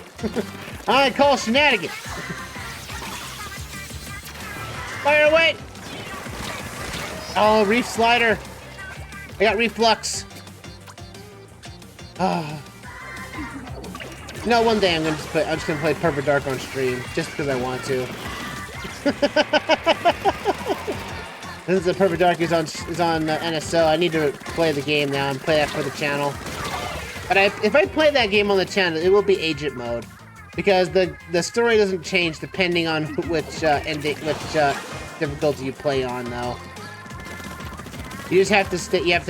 I call shenanigans. Fire away! Oh, reef slider. I got reflux. Oh. No, one day I'm just gonna play Perfect Dark on stream, just because I want to. Since the Perfect Dark is on NSO, I need to play the game now and play that for the channel. But if I play that game on the channel, it will be agent mode, because the story doesn't change depending on which difficulty you play on, though. You just have to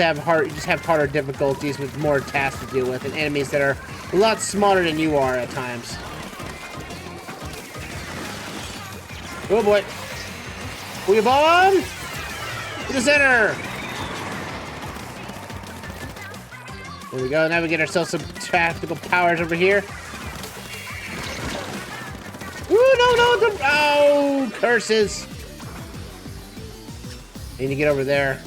have harder difficulties with more tasks to deal with, and enemies that are a lot smarter than you are at times. Oh boy! We bomb to the center. There we go. Now we get ourselves some tactical powers over here. Ooh, no! Oh, curses! I need to get over there.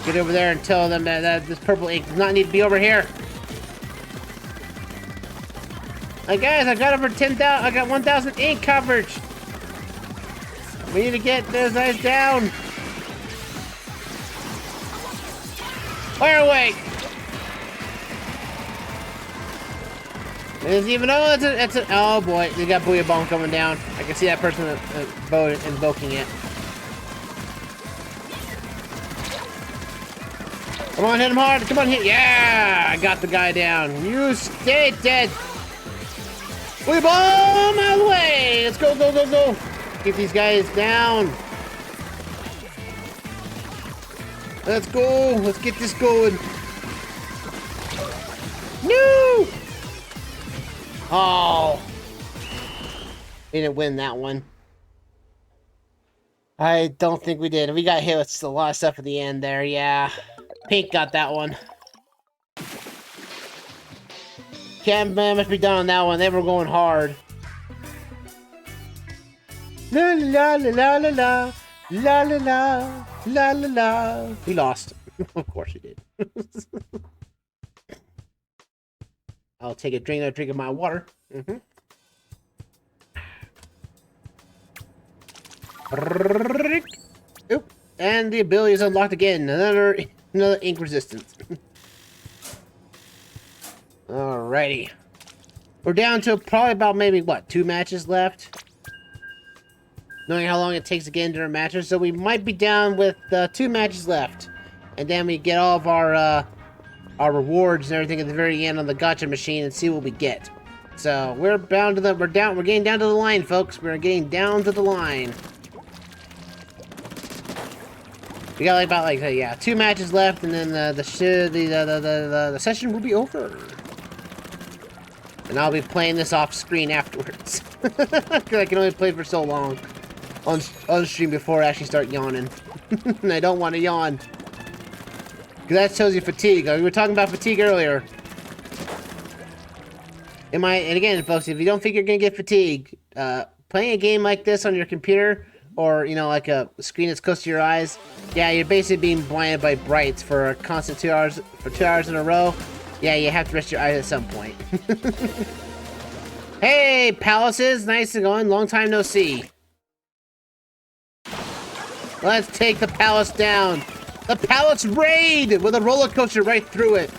Get over there and tell them that this purple ink does not need to be over here. Hey guys, I got over 10,000. I got 1,000 ink coverage. We need to get those guys down. Fire away! There's even it's a oh boy, they got Booyah Bomb coming down. I can see that person invoking it. Come on, hit him hard. Come on, hit. Yeah, I got the guy down. You stay dead. Booyah Bomb out of the way. Let's go, go, go, go. Keep these guys down. Let's go. Let's get this going. No! Oh. We didn't win that one. I don't think we did. We got hit with a lot of stuff at the end there, yeah. Pink got that one. Cam must be done on that one. They were going hard. La la la la la la la la la la la la. We lost. Of course we did. I'll take a drink of my water. Oop. And the ability is unlocked again. Another ink resistance. Alrighty. We're down to probably about maybe, what, 2 matches left? Knowing how long it takes to get into our matches, so we might be down with 2 matches left. And then we get all of our rewards and everything at the very end on the gacha machine and see what we get. So we're bound to we're getting down to the line, folks. We're getting down to the line. We got about 2 matches left, and then the session will be over. And I'll be playing this off screen afterwards. Because I can only play for so long on stream before I actually start yawning. And I don't want to yawn. Because that shows you fatigue. We were talking about fatigue earlier. And again, folks, if you don't think you're going to get fatigued, playing a game like this on your computer, or, you know, like a screen that's close to your eyes, yeah, you're basically being blinded by brights for a constant 2 hours, for 2 hours in a row. Yeah, you have to rest your eyes at some point. Hey, Palaces, nice to go in. Long time no see. Let's take the palace down. The palace raid with a roller coaster right through it.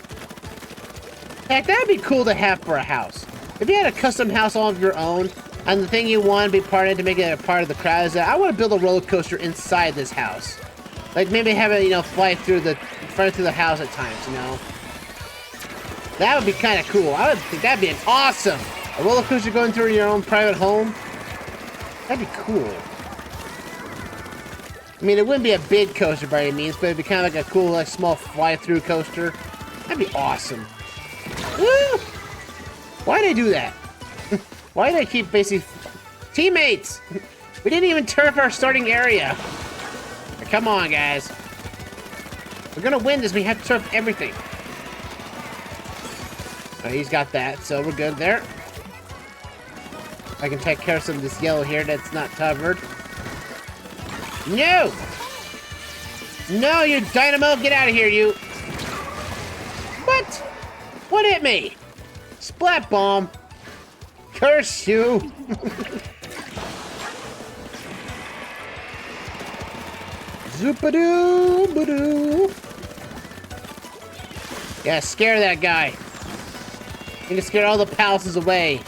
Heck, that'd be cool to have for a house. If you had a custom house all of your own, and the thing you want to be part of to make it a part of the crowd is that I want to build a roller coaster inside this house. Like maybe have it, you know, fly through the house at times, you know. That would be kind of cool. I would think that'd be an awesome. A roller coaster going through your own private home. That'd be cool. I mean, it wouldn't be a big coaster by any means, but it'd be kind of like a cool, like, small fly-through coaster. That'd be awesome. Woo! Why did I do that? Why did I keep basically... Teammates! We didn't even turf our starting area. Come on, guys. We're gonna win this. We have to turf everything. He's got that, so we're good there. I can take care of some of this yellow here that's not covered. No! No, you dynamo! Get out of here, you! What? What hit me? Splat bomb! Curse you! Zoopadoo-badoo! Yeah, scare that guy. You can scare all the palaces away.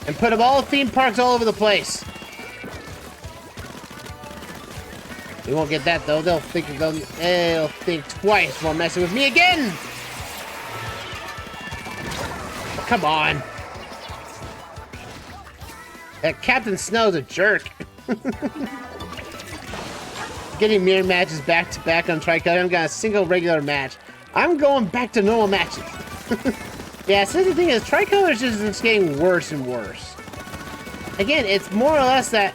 And put up all the theme parks all over the place. We won't get that though. They'll think twice while messing with me again. Come on. That Captain Snow's a jerk. Getting mirror matches back to back on Tricolor. I've got a single regular match. I'm going back to normal matches. Yeah, so the thing is, Tricolor is just getting worse and worse. Again, it's more or less that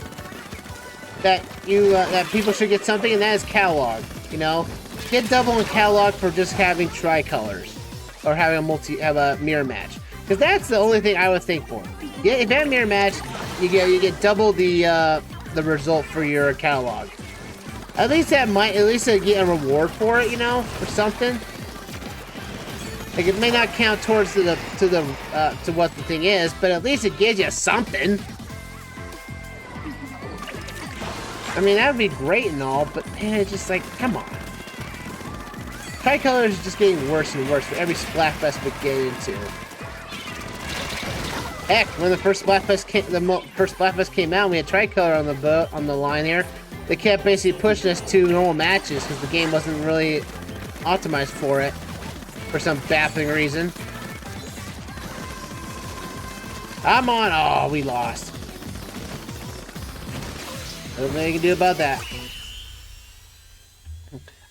people should get something, and that is catalog. You know, get double in catalog for just having Tricolors or having a mirror match, because that's the only thing I would think for. Yeah, if you have a mirror match, you get double the result for your catalog. At least get a reward for it, you know, or something. Like, it may not count towards to what the thing is, but at least it gives you something. I mean, that would be great and all, but man, it's just like, come on. Tricolor is just getting worse and worse for every Splatfest we get into. Heck, when the first Splatfest came out, we had Tricolor on the line here. They kept basically pushing us to normal matches because the game wasn't really optimized for it. For some baffling reason. I'm on. Oh, we lost. Nothing I can do about that.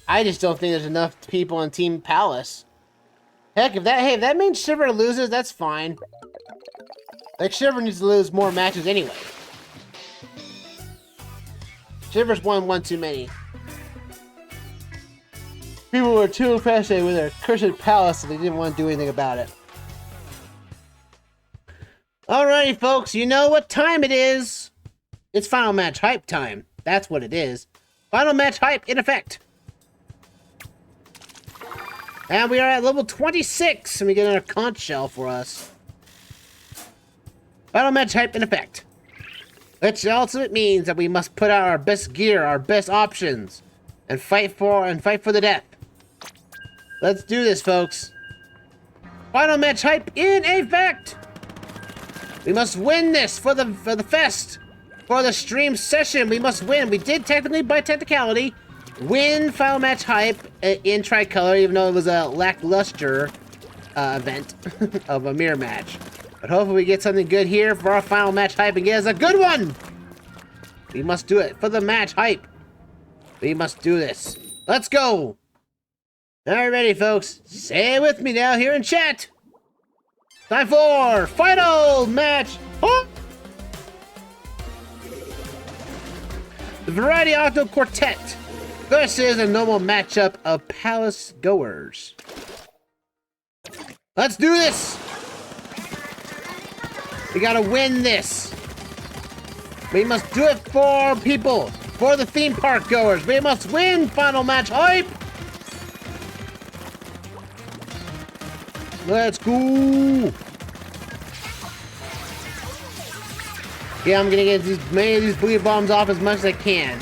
I just don't think there's enough people on Team Palace. Heck, if that means Shiver loses, that's fine. Like, Shiver needs to lose more matches anyway. Shiver's won one too many. People were too fascinated with their cursed palace and they didn't want to do anything about it. Alrighty, folks, you know what time it is. It's Final Match Hype time. That's what it is. Final Match Hype in effect. And we are at level 26, and we get another conch shell for us. Final Match Hype in effect. Which also means that we must put out our best gear, our best options, and fight for the death. Let's do this, folks. Final Match Hype in effect. We must win this for the fest, for the stream session. We must win. We did technically, by technicality, win Final Match Hype in Tricolor, even though it was a lackluster event of a mirror match. But hopefully we get something good here for our Final Match Hype and get us a good one. We must do it for the match hype. We must do this. Let's go. Alright, ready, folks. Say it with me now here in chat. Time for Final Match Hype. The Variety Octo Quartet versus a normal matchup of Palace Goers. Let's do this! We gotta win this! We must do it for people! For the theme park goers! We must win Final Match Hype! Let's go! Yeah, I'm gonna get as many of these bleed bombs off as much as I can.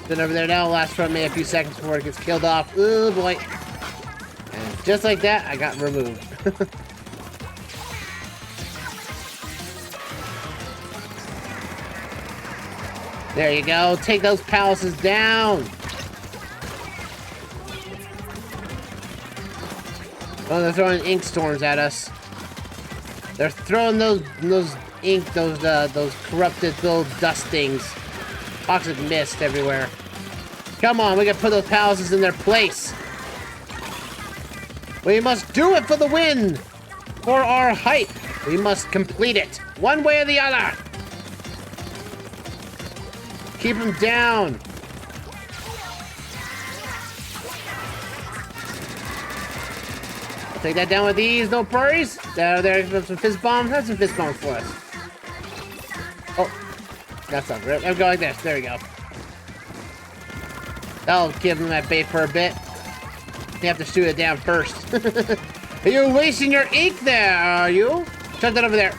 Then over there now, last from me a few seconds before it gets killed off. Oh boy. And just like that, I got removed. There you go. Take those palaces down. Oh, they're throwing ink storms at us. They're throwing those corrupted little dust things. Toxic mist everywhere. Come on, we gotta put those palaces in their place. We must do it for the win! For our hype! We must complete it, one way or the other! Keep them down! I'll take that down with ease, no worries. There's some fizz bombs. Have some fizz bombs for us. Oh. That's not right. I'm going like this. There we go. That'll give him that bait for a bit. You have to shoot it down first. You're wasting your ink there, are you? Chuck that over there.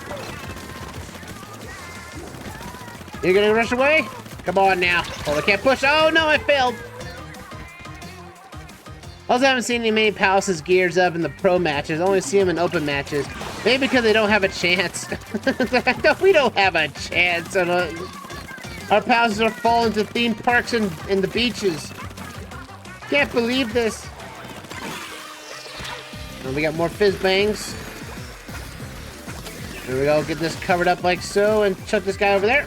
You're gonna rush away? Come on now. Oh, I can't push. Oh no, I failed. Also, haven't seen any many Palaces gears up in the pro matches. Only see them in open matches. Maybe because they don't have a chance. No, we don't have a chance. Our Palaces are falling to theme parks and the beaches. Can't believe this. And we got more fizz bangs. There we go. Get this covered up like so, and chuck this guy over there.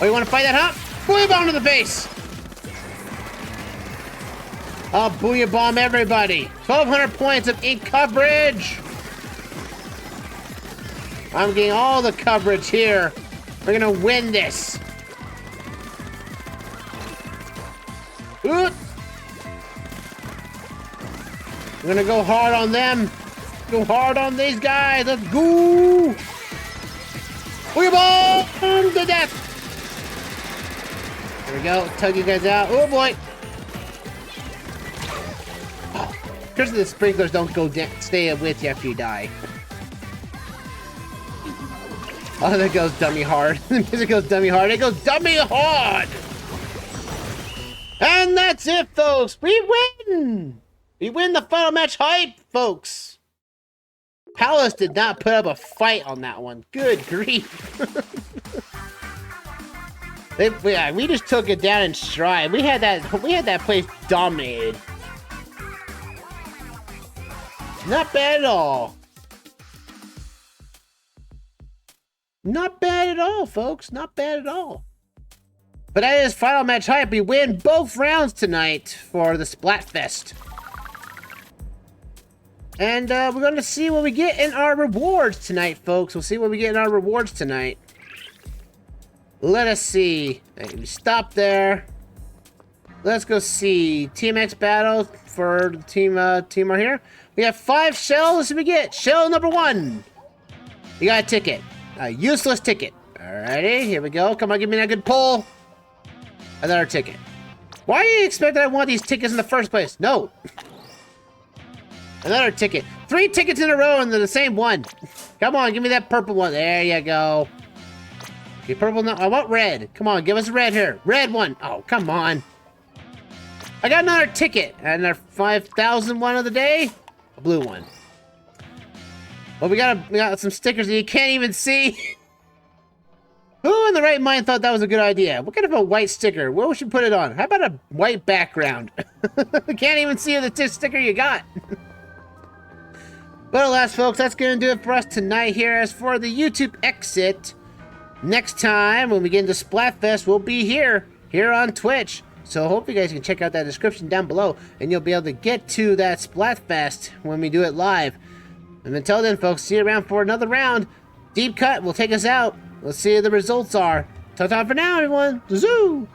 Oh, you want to fight that, huh? Booyah bomb to the face! I'll booyah bomb everybody. 1,200 points of ink coverage. I'm getting all the coverage here. We're gonna win this. Oop. We're gonna go hard on them. Go hard on these guys. Let's go. Booyah bomb to death. There we go. Tug you guys out. Oh boy. Oh, curse of the sprinklers don't go stay with you after you die. Oh, there goes dummy hard. The music goes dummy hard. It goes dummy hard. And that's it, folks. We win. We win the final match hype, folks. Palace did not put up a fight on that one. Good grief. We just took it down in stride. We had that place dominated. Not bad at all. Not bad at all, folks. Not bad at all. But that is final match hype. We win both rounds tonight for the Splatfest. And we're going to see what we get in our rewards tonight, folks. We'll see what we get in our rewards tonight. Let us see. We stop there. Let's go see TMX battle for the team right here. We have 5 shells. Let's see what we get. Shell number 1. You got a ticket. A useless ticket. Alrighty, here we go. Come on, give me that good pull. Another ticket. Why do you expect that I want these tickets in the first place? No. Another ticket. 3 tickets in a row and they're the same one. Come on, give me that purple one. There you go. Okay, purple, no, I want red. Come on, give us red here. Red one. Oh, come on. I got another ticket. And our 5,000 one of the day. A blue one. Well, we got some stickers that you can't even see. Who in the right mind thought that was a good idea? What kind of a white sticker? Where should we put it on? How about a white background? I can't even see the sticker you got. But alas, folks, that's going to do it for us tonight here. As for the YouTube exit, next time when we get into Splatfest, we'll be here on Twitch. So I hope you guys can check out that description down below, and you'll be able to get to that Splatfest when we do it live. And until then, folks, see you around for another round. Deep Cut will take us out. Let's see what the results are. Ta-ta for now, everyone. Zoo!